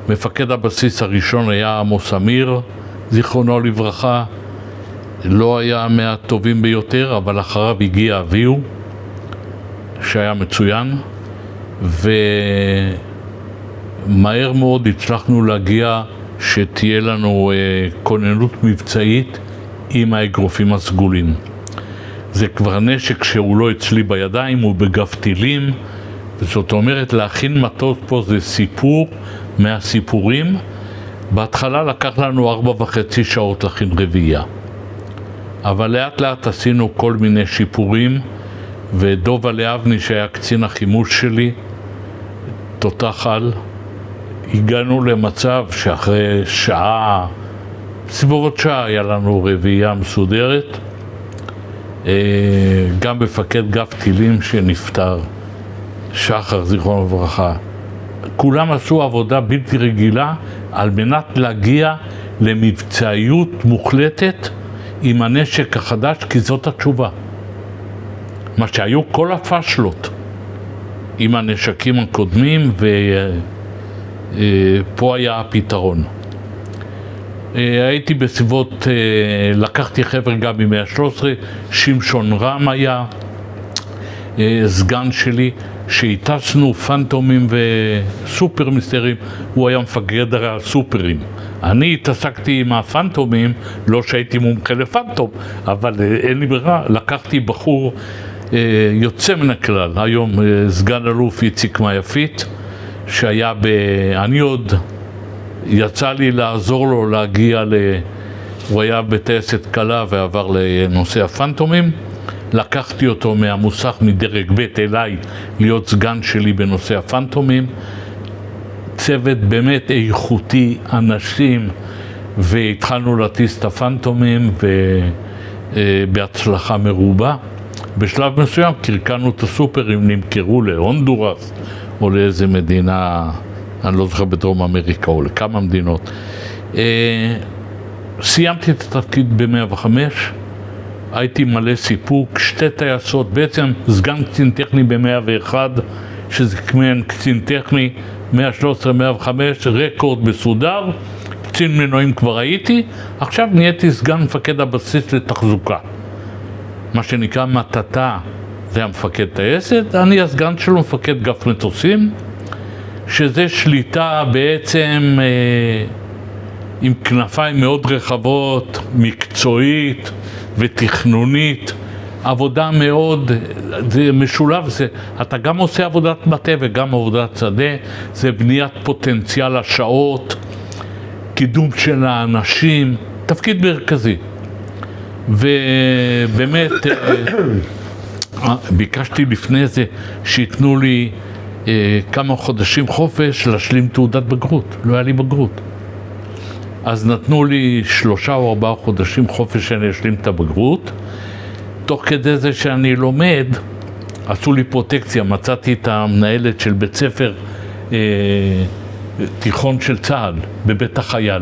מפקד הבסיס הראשון היה עמוס אמיר, זיכרונו לברכה, לא היה מהטובים ביותר, אבל אחריו הגיע אביהו שהיה מצוין, ומהר מאוד הצלחנו להגיע שתהיה לנו כוננות מבצעית עם האגרופים הסגולים. זה כבר נשק שהוא לא אצלי בידיים, הוא בגב טילים, וזאת אומרת להכין מטוס פה זה סיפור מהסיפורים. בהתחלה לקח לנו 4.5 שעות להכין רביעייה, אבל לאט לאט עשינו כל מיני שיפורים, ודובה לאבני שהיה קצין החימוש שלי, תותח על, הגענו למצב שאחרי שעה, סביבות שעה, היה לנו רביעייה מסודרת. גם מפקד גב טילים שנפטר, שחר זיכרונו לברכה, כולם עשו עבודה בלתי רגילה על מנת להגיע למבצעיות מוחלטת עם הנשק החדש, כי זאת התשובה. מה שהיו כל הפשלות עם הנשקים הקודמים, ופה היה הפתרון. הייתי בסביבות, לקחתי חבר גם מ-113, שמשון רם היה סגן שלי, שהטסנו פנטומים וסופר מיסטרים, הוא היה מפקד הסופרים. אני התעסקתי עם הפנטומים, לא שהייתי מומחה לפנטום, אבל אין לי ברירה, לקחתי בחור יוצא מן הכלל, היום סגן אלוף איציק מהיפית, שהיה אני עוד יצא לי לעזור לו להגיע הוא היה בטייסת קלה ועבר לנושא הפנטומים. לקחתי אותו מהמוסך מדרג ב' אליי להיות סגן שלי בנושא הפנטומים. צוות באמת איכותי, אנשים, והתחלנו להטיס את הפנטומים בהצלחה מרובה. בשלב מסוים קרקנו את הסופרים, נמכרו להונדורס או לאיזה מדינה, אני לא זוכר, בדרום אמריקה או לכמה מדינות. סיימתי את התפקיד ב-105, הייתי מלא סיפוק, 2 טייסות, בעצם סגן קצין טכני ב-101, שזה כמעין קצין טכני, 113, 105, רקורד מסודר, קצין מנועים כבר הייתי, עכשיו נהייתי סגן מפקד הבסיס לתחזוקה. מה שנקרא מטאטה, זה המפקד טייסת, אני הסגן שלו מפקד גף מטוסים, שזה שליטה בעצם עם כנפיים מאוד רחבות, מקצועית ותכנונית, עבודה מאוד, זה משולב, אתה גם עושה עבודת מטה וגם עבודת שדה, זה בניית פוטנציאל השעות, קידום של האנשים, תפקיד מרכזי. ובאמת ביקשתי לפני זה שיתנו לי כמה חודשים חופש להשלים תעודת בגרות, לא היה לי בגרות. אז נתנו לי 3 או 4 חודשים חופש שאני אשלים את הבגרות. תוך כדי זה שאני לומד, עשו לי פרוטקציה, מצאתי את המנהלת של בית ספר תיכון של צה"ל, בבית החייל.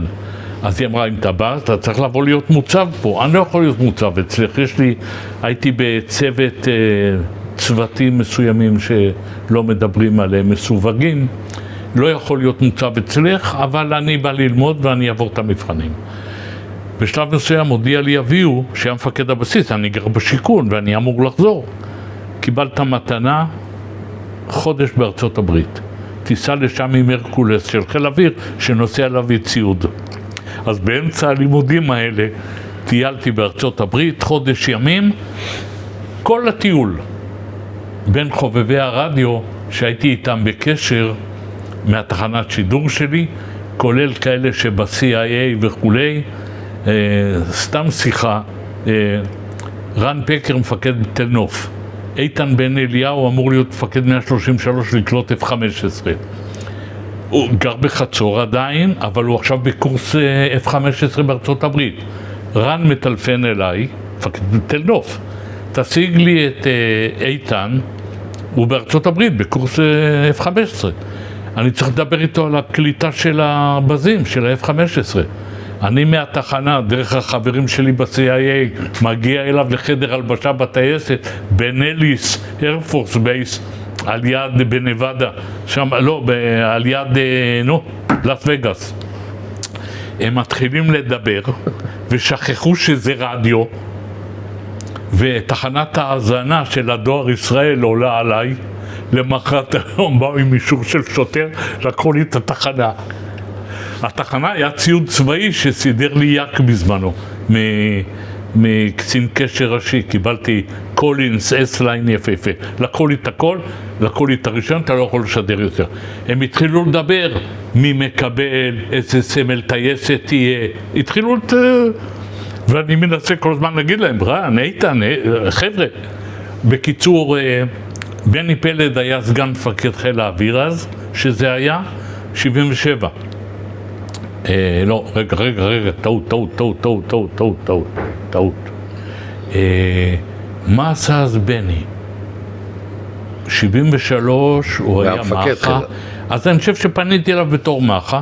אז היא אמרה, אם אתה בא, אתה צריך לבוא להיות מוצב פה. אני לא יכול להיות מוצב אצלך, הייתי בצוות צוותים מסוימים שלא מדברים עליהם, מסווגים. לא יכול להיות מוצב אצלך, אבל אני בא ללמוד ואני אעבור את המבחנים. בשלב מסוים הודיע לי אביהו, שהיה מפקד הבסיס, אני גר בשיכון ואני אמור לחזור. קיבלת מתנה, חודש בארצות הברית. טיסה לשם עם הרקולס של חיל אוויר, שנוסע להביא ציוד. אז באמצע הלימודים האלה, טיילתי בארצות הברית, חודש ימים, כל הטיול. בין חובבי הרדיו, שהייתי איתם בקשר, מהתחנת שידור שלי, כולל כאלה שב-CIA וכולי, סתם שיחה, רן פקר מפקד תל נוף, איתן בן אליהו אמור להיות מפקד 133 לקלוט F-15. הוא גר בחצור עדיין, אבל הוא עכשיו בקורס F-15 בארצות הברית. רן מטלפן אליי, מפקד תל נוף, תשיג לי את איתן, הוא בארצות הברית בקורס F-15. אני צריך לדבר איתו על הקליטה של הבזים, של ה-F-15. אני מהתחנה, דרך החברים שלי ב-CIA, מגיע אליו לחדר הלבשה בטייסת, בנליס, איירפורס בייס, על יד בנבדה, שם, לא, על יד, לס וגאס. הם מתחילים לדבר, ושכחו שזה רדיו, ותחנת ההאזנה של הדואר ישראל עולה עליי, למחרת היום באו עם אישור של שוטר, לקחו לי את התחנה. התחנה היה ציוד צבאי שסידר לי יק בזמנו, מקצין קשר ראשי, קיבלתי קולינס, S-Line יפה. לקחו לי את הכל, לקחו לי את הראשון, אתה לא יכול לשדר יותר. הם התחילו לדבר, מי מקבל, איזה סמל טייסת תהיה, התחילו ואני מנסה כל הזמן להגיד להם, רן, איתן, חבר'ה. בקיצור, בני פלד היה סגן מפקד חיל האוויר אז, שזה היה 77. לא, רגע, טעות. מה עשה אז בני? 73, הוא היה מאחה. אז אני חושב שפניתי אליו בתור מאחה,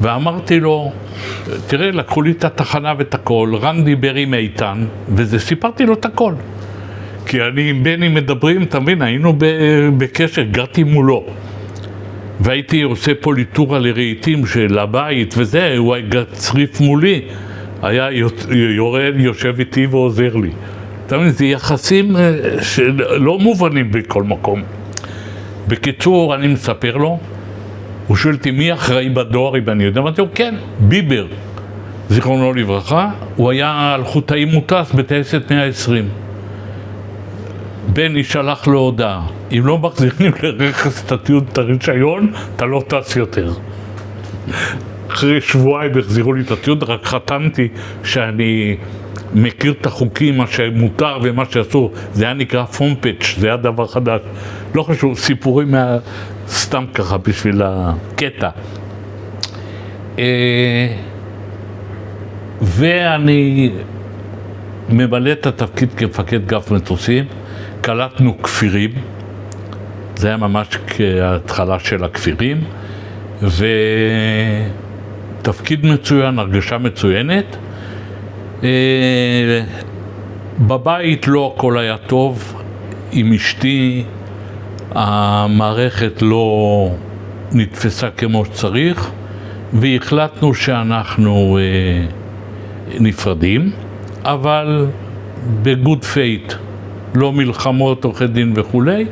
ואמרתי לו, תראה, לקחו לי את התחנה ואת הכל, רן דיבר עם איתן, סיפרתי לו את הכל. כי אני עם בני מדברים, אתה מבין, היינו בקשר, גרתי מולו. והייתי עושה פוליטורה לרהיטים של הבית וזה, הוא היה צריף מולי, היה יורד, יושב איתי ועוזר לי. אתה מבין, זה יחסים שלא מובנים בכל מקום. בקיצור, אני מספר לו, הוא שואל אותי מי אחראי בדואר, ואני יודע, אמרתי לו, כן, ביבר, זיכרונו לברכה, הוא היה על חוטאי מוטס בטייסת 120. בני שלח לו הודעה, אם לא מחזירים לרכס את הרישיון, אתה לא טס יותר. אחרי שבועיים החזירו לי את הציוד, רק חתמתי שאני מכיר את החוקים, מה שמותר ומה שאסור. זה היה נקרא פומפץ', זה היה דבר חדש. לא חשוב, סיפורים סתם ככה בשביל הקטע. ואני ממלא את התפקיד כמפקד גף מטוסים. קלטנו כפירים, זה היה ממש כהתחלה של הכפירים, ותפקיד מצוין, הרגשה מצוינת. בבית לא הכל היה טוב, עם אשתי המערכת לא נתפסה כמו שצריך, והחלטנו שאנחנו נפרדים, אבל בגוד פייט, לא מלחמות, עורכי דין וכולי,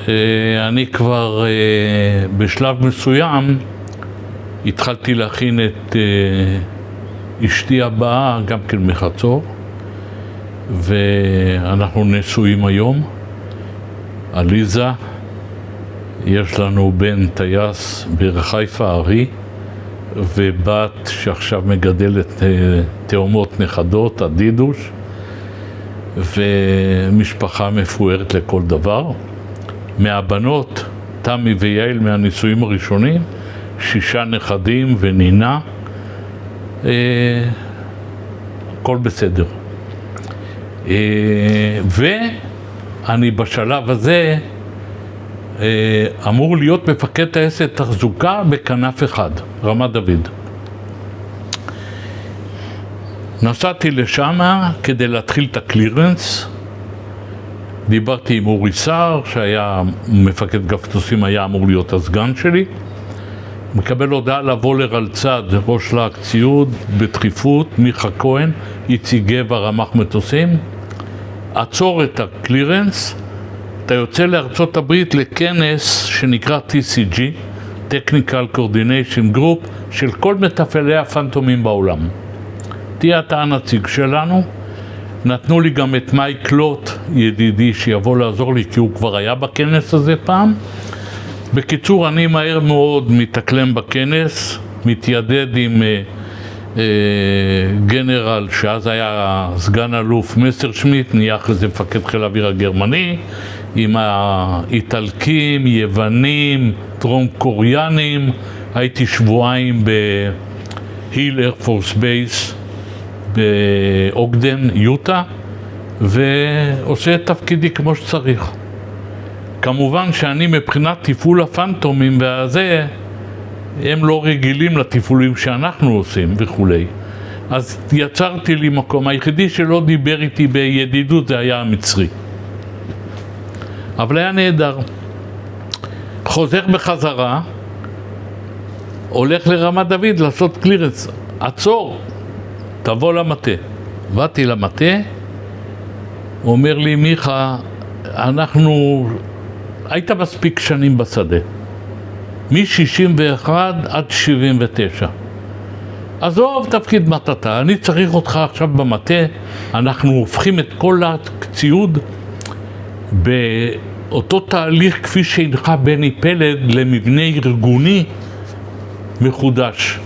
ואני כבר בשלב מסוים התחלתי להכין את אשתי הבאה, גם כן מחצור, ואנחנו נשואים היום, עליזה, יש לנו בן טייס בחיפה ארי, ובת שעכשיו מגדלת תאומות נכדות, עדידוש, ומשפחה מפוארת לכל דבר. מהבנות, תמי ויעל מהנישואים הראשונים, 6 נכדים ונינה, הכל בסדר. ואני בשלב הזה אמור להיות מפקד טייסת תחזוקה בכנף אחד, רמת דוד. נסעתי לשם כדי להתחיל את הקלירנס. דיברתי עם אורי סער, שהיה מפקד גף מטוסים, היה אמור להיות הסגן שלי. מקבל הודעה לבוא לרלצד, ראש להק ציוד, בדחיפות, מיכה כהן, איציק גבע, רמ"ח מטוסים. עצור את הקלירנס, אתה יוצא לארצות הברית לכנס שנקרא TCG, Technical Coordination Group, של כל מתפעלי הפנטומים בעולם. תהיה אתה הנציג שלנו. נתנו לי גם את מייק לוט, ידידי, שיבוא לעזור לי, כי הוא כבר היה בכנס הזה פעם. בקיצור, אני מהר מאוד מתאקלם בכנס, מתיידד עם גנרל, שאז היה סגן אלוף מסרשמיט, נהיה אחרי זה מפקד חיל האוויר הגרמני, עם האיטלקים, יוונים, טרום קוריאנים. הייתי שבועיים בהיל איירפורס בייס באוגדן, יוטה, ועושה את תפקידי כמו שצריך. כמובן שאני מבחינת טיפול הפנטומים והזה, הם לא רגילים לטיפולים שאנחנו עושים וכולי. אז יצרתי לי מקום. היחידי שלא דיבר איתי בידידות זה היה המצרי. אבל היה נהדר. חוזר בחזרה, הולך לרמת דוד לעשות קלירנס. עצור, תבוא למטה. באתי למטה, הוא אומר לי, מיכה, היית מספיק שנים בשדה. מ-61 עד 79. עזוב תפקיד מטאטה, אני צריך אותך עכשיו במטה. אנחנו הופכים את כל הציוד באותו תהליך כפי שהנחה בני פלד למבנה ארגוני מחודש.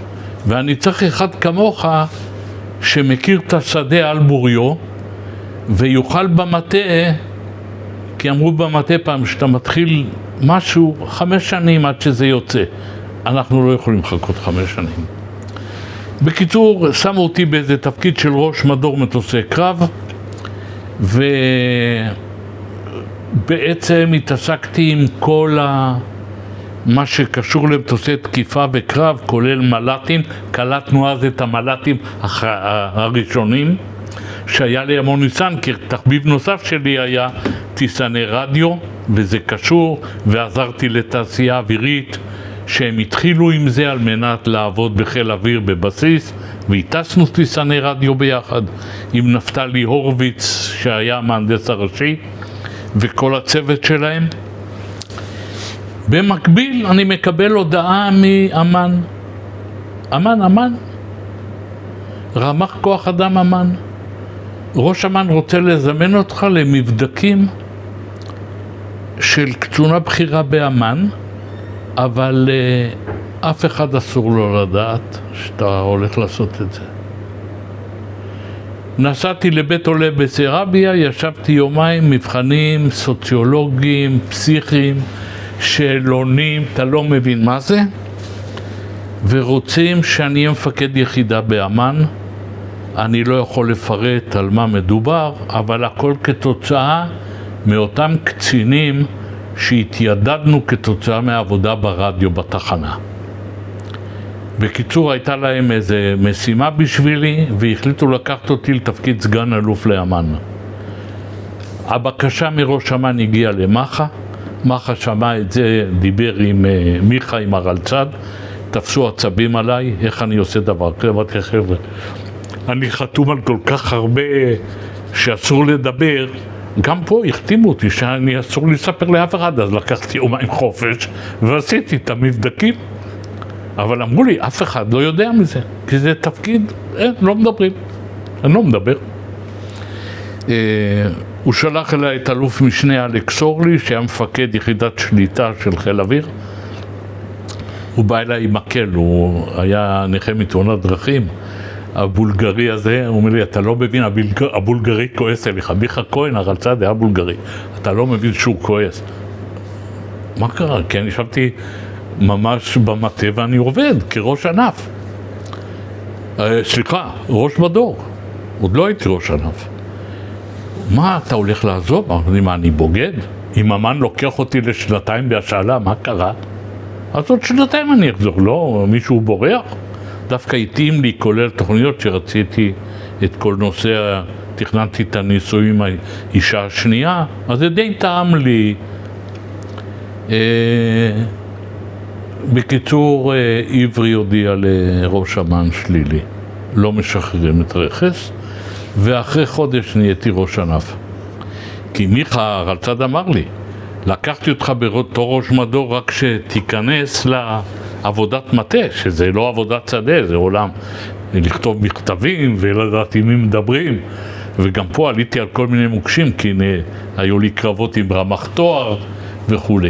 ואני צריך אחד כמוך שמכיר את השדה על בוריו ויוכל במטה, כי אמרו במטה פעם שאתה מתחיל משהו 5 שנים עד שזה יוצא. אנחנו לא יכולים לחכות 5 שנים. בקיצור, שמו אותי באיזה תפקיד של ראש מדור מטוסי קרב, ובעצם התעסקתי עם כל מה שקשור למטוסי תקיפה וקרב, כולל מל"טים. קלטנו אז את המל"טים הראשונים, שהיה לי המון ניסן, כי תחביב נוסף שלי היה טיסני רדיו, וזה קשור, ועזרתי לתעשייה אווירית, שהם התחילו עם זה על מנת לעבוד בחיל אוויר בבסיס, והטסנו טיסני רדיו ביחד עם נפתלי הורוביץ, שהיה המהנדס הראשי, וכל הצוות שלהם. במקביל אני מקבל הודעה מאמן. אמן, רמ"ח כוח אדם אמן. ראש אמן רוצה לזמן אותך למבדקים של קצונה בכירה באמן, אבל אף אחד אסור לו לדעת שאתה הולך לעשות את זה. נסעתי לבית עולה בסרביה, ישבתי יומיים, מבחנים סוציולוגיים, פסיכיים, שאלונים, אתה לא מבין מה זה, ורוצים שאני אהיה מפקד יחידה באמן. אני לא יכול לפרט על מה מדובר, אבל הכל כתוצאה מאותם קצינים שהתיידדנו כתוצאה מהעבודה ברדיו בתחנה. בקיצור, הייתה להם איזה משימה בשבילי, והחליטו לקחת אותי לתפקיד סגן אלוף לאמן. הבקשה מראש אמ"ן הגיעה למחה, מחה שמע את זה, דיבר עם מיכה, עם הרלצ"ד, תפסו עצבים עליי, איך אני עושה דבר כזה, אמרתי חבר'ה, אני חתום על כל כך הרבה שאסור לדבר, גם פה החתימו אותי שאני אסור לספר לאף אחד, אז לקחתי יומיים חופש ועשיתי את המבדקים. אבל אמרו לי, אף אחד לא יודע מזה, כי זה תפקיד, לא מדברים, אני לא מדבר. הוא שלח אליי את אלוף משנה אלכס אורלי, שהיה מפקד יחידת שליטה של חיל אוויר. הוא בא אליי עם מקל, הוא היה נכה מתאונת דרכים. הבולגרי הזה, הוא אומר לי, אתה לא מבין, הבולגרי כועס אליך, מיכה כהן, הרלצ"ד היה בולגרי, אתה לא מבין שהוא כועס. מה קרה? כי אני ישבתי ממש במטה ואני עובד כראש ענף. סליחה, ראש מדור, עוד לא הייתי ראש ענף. מה, אתה הולך לעזוב? אמרתי, מה, אני בוגד? אם אמן לוקח אותי לשנתיים בהשאלה, מה קרה? אז עוד שנתיים אני אחזור, לא, מישהו בורח? דווקא התאים לי, כולל תוכניות שרציתי את כל נושא, תכננתי את הניסויים עם האישה השנייה, אז זה די טעם לי. בקיצור, עברי הודיע לראש אמ"ן שלילי, לא משחררים את רכס, ואחרי חודש נהייתי ראש ענף. כי מיכה הרלצ"ד אמר לי, לקחתי אותך בתור ראש מדור רק שתיכנס לעבודת מטה, שזה לא עבודת שדה, זה עולם לכתוב מכתבים ולדעת עם מי מדברים, וגם פה עליתי על כל מיני מוקשים, כי היו לי קרבות עם רמ"ח תואר וכו'.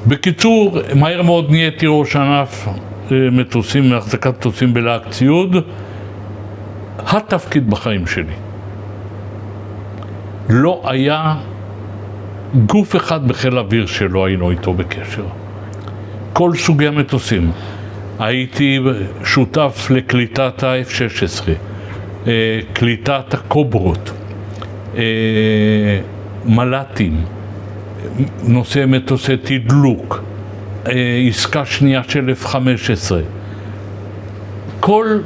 בקיצור, מהר מאוד נהייתי ראש ענף מטוסים, מהחזקת מטוסים בלהק ציוד, התפקיד בחיים שלי. לא היה גוף אחד בחיל אוויר שלא היינו איתו בקשר. כל סוגי המטוסים. הייתי שותף לקליטת ה-F-16, קליטת הקוברות, מל"טים, נושא מטוסי תדלוק, עסקה שנייה של F-15. כל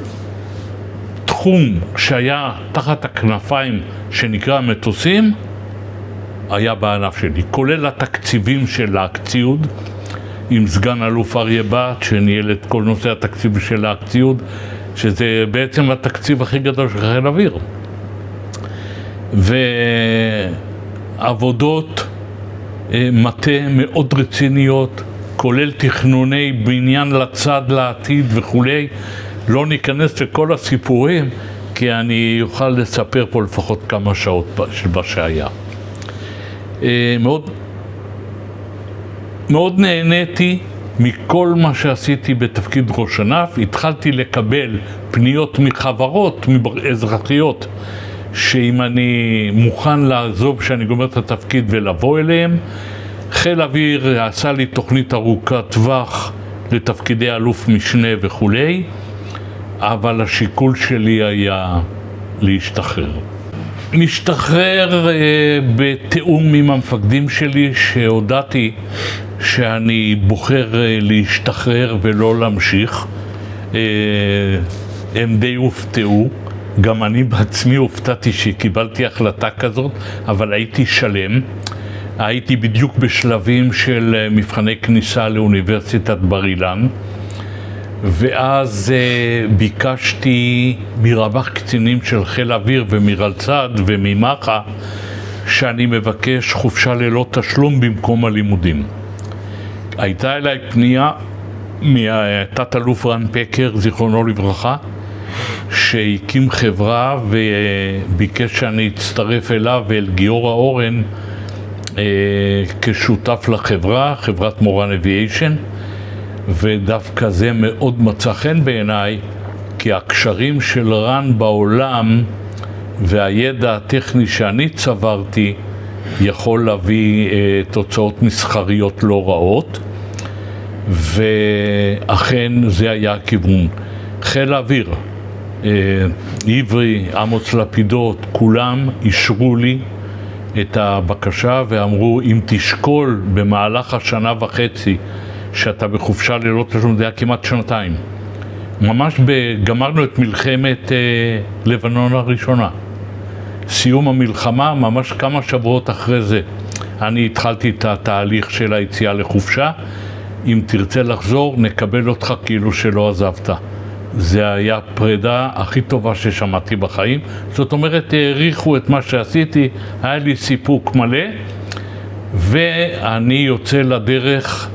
תחום שהיה תחת הכנפיים שנקרא מטוסים, היה בענף שלי, כולל התקציבים של הציוד, עם סגן אלוף אריה בת, שניהל את כל נושא התקציב של הציוד, שזה בעצם התקציב הכי גדול של חיל אוויר. ועבודות מטה מאוד רציניות, כולל תכנוני בניין לצד לעתיד וכולי. לא ניכנס לכל הסיפורים, כי אני אוכל לספר פה לפחות כמה שעות של מה שהיה. מאוד נהניתי מכל מה שעשיתי בתפקיד ראש ענף. התחלתי לקבל פניות מחברות, אזרחיות, שאם אני מוכן לעזוב, שאני גומר את התפקיד ולבוא אליהם. חיל אוויר עשה לי תוכנית ארוכת טווח לתפקידי אלוף משנה וכולי, אבל השיקול שלי היה להשתחרר. משתחרר בתיאום עם המפקדים שלי, שהודעתי שאני בוחר להשתחרר ולא להמשיך. הם די הופתעו, גם אני בעצמי הופתעתי שקיבלתי החלטה כזאת, אבל הייתי שלם. הייתי בדיוק בשלבים של מבחני כניסה לאוניברסיטת בר אילן, ואז ביקשתי מרמ"ח קצינים של חיל אוויר ומרלצ"ד וממח"א שאני מבקש חופשה ללא תשלום במקום הלימודים. הייתה אליי פנייה מתת אלוף רן פקר, זיכרונו לברכה, שהקים חברה וביקש שאני אצטרף אליו ואל גיורא אורן כשותף לחברה, חברת מורן אביאיישן. ודווקא זה מאוד מצא חן בעיניי, כי הקשרים של רן בעולם והידע הטכני שאני צברתי יכול להביא תוצאות מסחריות לא רעות, ואכן זה היה הכיוון. חיל האוויר, עברי, עמוס לפידות, כולם אישרו לי את הבקשה ואמרו, אם תשקול במהלך השנה וחצי שאתה בחופשה ללא תשלום, זה היה כמעט שנתיים. ממש גמרנו את מלחמת לבנון הראשונה. סיום המלחמה, ממש כמה שבועות אחרי זה, אני התחלתי את התהליך של היציאה לחופשה. אם תרצה לחזור, נקבל אותך כאילו שלא עזבת. זה היה פרידה הכי טובה ששמעתי בחיים. זאת אומרת, העריכו את מה שעשיתי, היה לי סיפוק מלא, ואני יוצא לדרך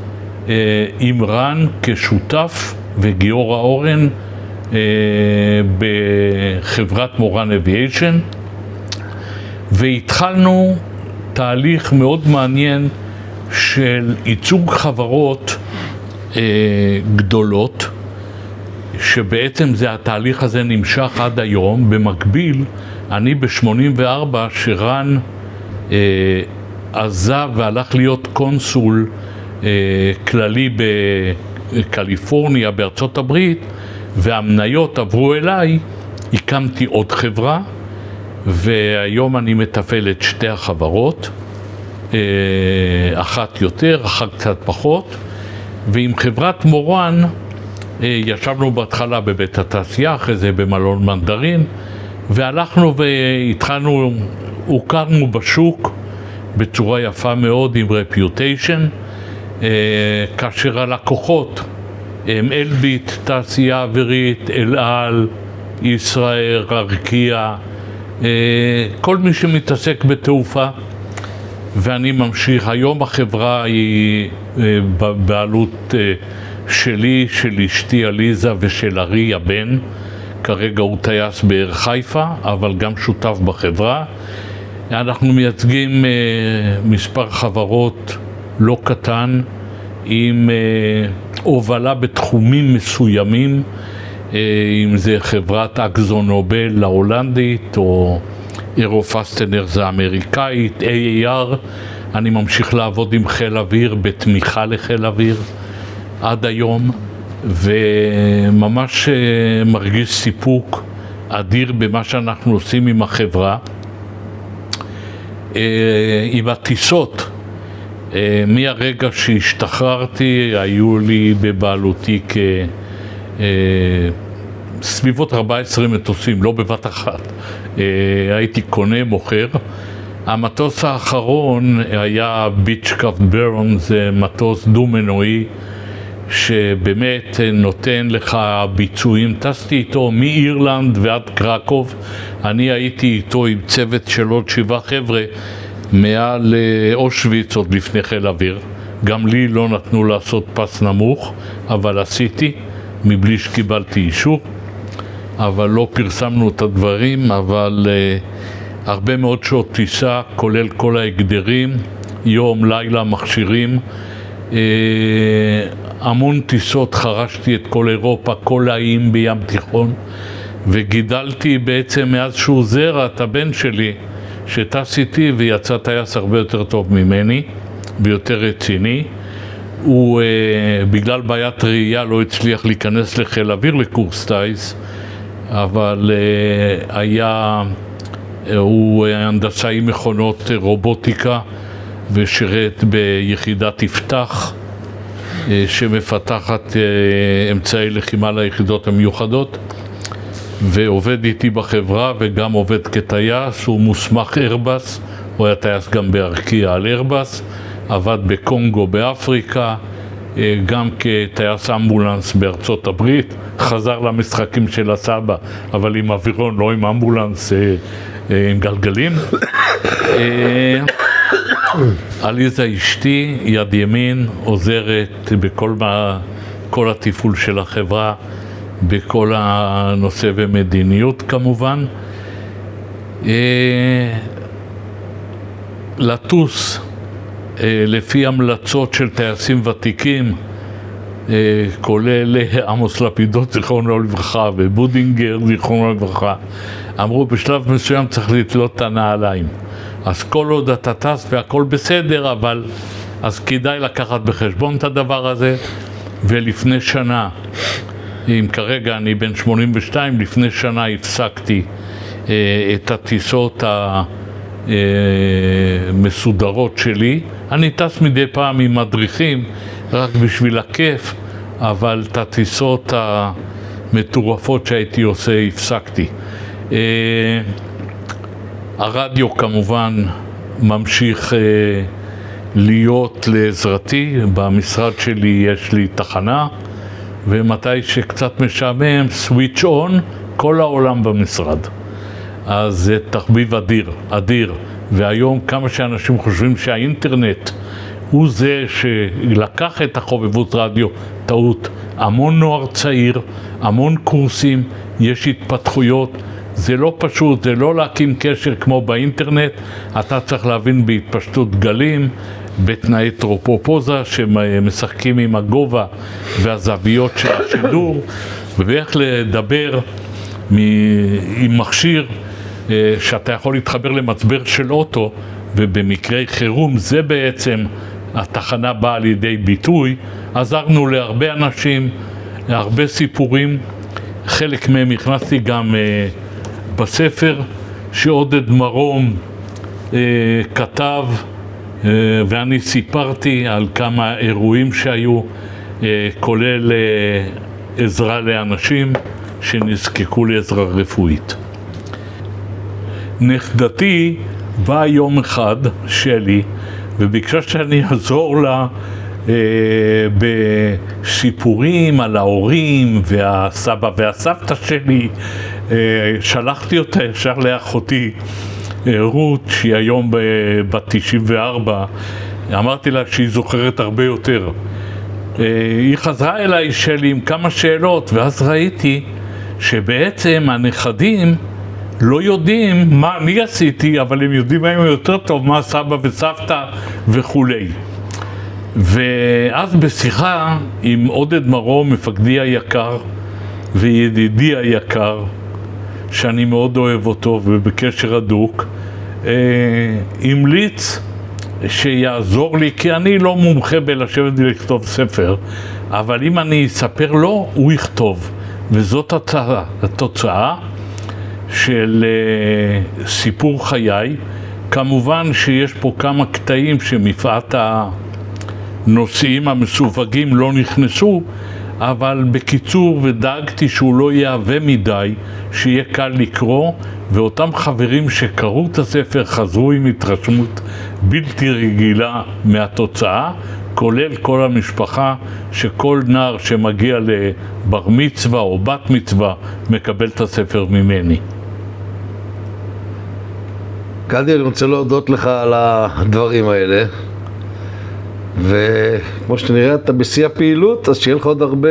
עם רן כשותף וגיורא אורן בחברת מורן אביאיישן, והתחלנו תהליך מאוד מעניין של ייצוג חברות גדולות, שבעצם זה התהליך הזה נמשך עד היום. במקביל, אני ב-84 שרן עזב והלך להיות קונסול כללי בקליפורניה בארצות הברית, והמניות עברו אליי, הקמתי עוד חברה, והיום אני מתפעל את שתי החברות, אחת יותר, אחת קצת פחות, ועם חברת מורן ישבנו בהתחלה בבית התעשייה, אחרי זה במלון מנדרין, והלכנו והתחלנו, הוכרנו בשוק בצורה יפה מאוד עם רפיוטיישן, כאשר הלקוחות הם אלביט, תעשייה אווירית, אל על, ישראל, ארקיע, כל מי שמתעסק בתעופה. ואני ממשיך. היום החברה היא בעלות שלי, של אשתי עליזה ושל ארי הבן. כרגע הוא טייס באר חיפה, אבל גם שותף בחברה. אנחנו מייצגים מספר חברות לא קטן, עם הובלה בתחומים מסוימים, אם זה חברת אקזו נובל ההולנדית, או אירופסטנרס האמריקאית, AAR. אני ממשיך לעבוד עם חיל אוויר, בתמיכה לחיל אוויר עד היום, וממש מרגיש סיפוק אדיר במה שאנחנו עושים עם החברה. עם הטיסות, מהרגע שהשתחררתי, היו לי בבעלותי סביבות 14 מטוסים, לא בבת אחת. הייתי קונה, מוכר. המטוס האחרון היה ביצ'קראפט ברון, זה מטוס דו-מנועי שבאמת נותן לך ביצועים. טסתי איתו מאירלנד ועד קרקוב. אני הייתי איתו עם צוות של עוד 7 חבר'ה מעל אושוויץ עוד לפני חיל אוויר. גם לי לא נתנו לעשות פס נמוך, אבל עשיתי מבלי שקיבלתי אישור. אבל לא פרסמנו את הדברים, אבל הרבה מאוד שעות טיסה, כולל כל ההגדרים, יום, לילה, מכשירים. המון טיסות, חרשתי את כל אירופה, כל האיים בים תיכון, וגידלתי בעצם מאז שהוא זרע את הבן שלי, שטס איתי ויצא טייס הרבה יותר טוב ממני ויותר רציני. הוא בגלל בעיית ראייה לא הצליח להיכנס לחיל אוויר לקורס טייס, אבל הוא הנדסאי מכונות רובוטיקה ושירת ביחידת יפתח שמפתחת אמצעי לחימה ליחידות המיוחדות, ועובד איתי בחברה וגם עובד כטייס. הוא מוסמך איירבס, הוא היה טייס גם בארקיע על איירבס, עבד בקונגו באפריקה, גם כטייס אמבולנס בארצות הברית, חזר למשחקים של הסבא, אבל עם אווירון, לא עם אמבולנס עם גלגלים. עליזה אשתי, יד ימין, עוזרת בכל התפעול של החברה, בכל הנושא ומדיניות כמובן. לטוס לפי המלצות של טייסים ותיקים כולל עמוס לפידות זיכרונו לברכה ובודינגר זיכרונו לברכה, אמרו בשלב מסוים צריך לתלות את הנעליים. אז כל עוד אתה טס והכל בסדר, אבל אז כדאי לקחת בחשבון את הדבר הזה. ולפני שנה, אם כרגע אני בן 82, לפני שנה הפסקתי את הטיסות המסודרות שלי. אני טס מדי פעם עם מדריכים רק בשביל הכיף, אבל את הטיסות המטורפות שהייתי עושה הפסקתי. הרדיו כמובן ממשיך להיות לעזרתי. במשרד שלי יש לי תחנה, ומתי שקצת משעמם, סוויץ' און, כל העולם במשרד. אז זה תחביב אדיר, אדיר. והיום כמה שאנשים חושבים שהאינטרנט הוא זה שלקח את החובבות רדיו, טעות. המון נוער צעיר, המון קורסים, יש התפתחויות. זה לא פשוט, זה לא להקים קשר כמו באינטרנט. אתה צריך להבין בהתפשטות גלים, בתנאי טרופופוזה שמשחקים עם הגובה והזוויות של השידור, ואיך לדבר עם מכשיר שאתה יכול להתחבר למצבר של אוטו, ובמקרי חירום זה בעצם התחנה באה לידי ביטוי. עזרנו להרבה אנשים, הרבה סיפורים, חלק מהם הכנסתי גם בספר שעודד מרום כתב, ואני סיפרתי על כמה אירועים שהיו, כולל עזרה לאנשים שנזקקו לעזרה רפואית. נכדתי באה יום אחד, שלי, וביקשה שאני אעזור לה בסיפורים על ההורים והסבא והסבתא שלי. שלחתי אותה ישר לאחותי רות, שהיא היום בת 94. אמרתי לה שהיא זוכרת הרבה יותר. היא חזרה אליי שלי עם כמה שאלות, ואז ראיתי שבעצם הנכדים לא יודעים מה אני עשיתי, אבל הם יודעים היום יותר טוב מה סבא וסבתא וכולי. ואז בשיחה עם עודד מרום, מפקדי היקר וידידי היקר, שאני מאוד אוהב אותו ובקשר הדוק, המליץ שיעזור לי, כי אני לא מומחה בלשבת ולכתוב ספר, אבל אם אני אספר לו, הוא יכתוב. וזאת התוצאה של סיפור חיי. כמובן שיש פה כמה קטעים שמפאת הנושאים המסווגים לא נכנסו, אבל בקיצור, ודאגתי שהוא לא יהווה מדי, שיהיה קל לקרוא, ואותם חברים שקראו את הספר חזרו עם התרשמות בלתי רגילה מהתוצאה, כולל כל המשפחה, שכל נער שמגיע לבר מצווה או בת מצווה מקבל את הספר ממני. גדי, אני רוצה להודות לך על הדברים האלה, וכמו שנראה אתה בשיא הפעילות, אז שיהיה לך עוד הרבה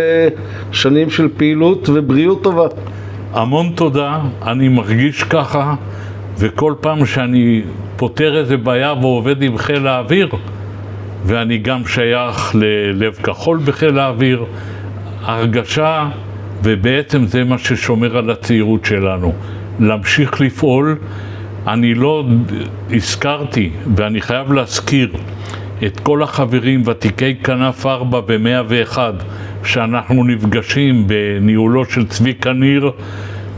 שנים של פעילות ובריאות טובה. המון תודה, אני מרגיש ככה, וכל פעם שאני פותר איזה בעיה ועובד עם חיל האוויר, ואני גם שייך ללב כחול בחיל האוויר, הרגשה, ובעצם זה מה ששומר על הצעירות שלנו, להמשיך לפעול. אני לא הזכרתי, ואני חייב להזכיר, את כל החברים ותיקי כנף 4 ו-101 שאנחנו נפגשים בניהולו של צביקה ניר,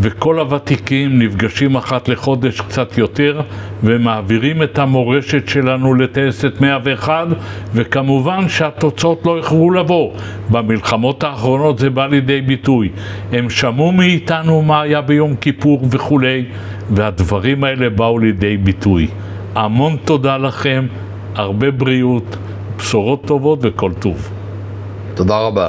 וכל הוותיקים נפגשים אחת לחודש קצת יותר ומעבירים את המורשת שלנו לטייסת 101, וכמובן שהתוצאות לא יכולו לבוא. במלחמות האחרונות זה בא לידי ביטוי. הם שמעו מאיתנו מה היה ביום כיפור וכולי, והדברים האלה באו לידי ביטוי. המון תודה לכם, הרבה בריאות, בשורות טובות וכל טוב. תודה רבה.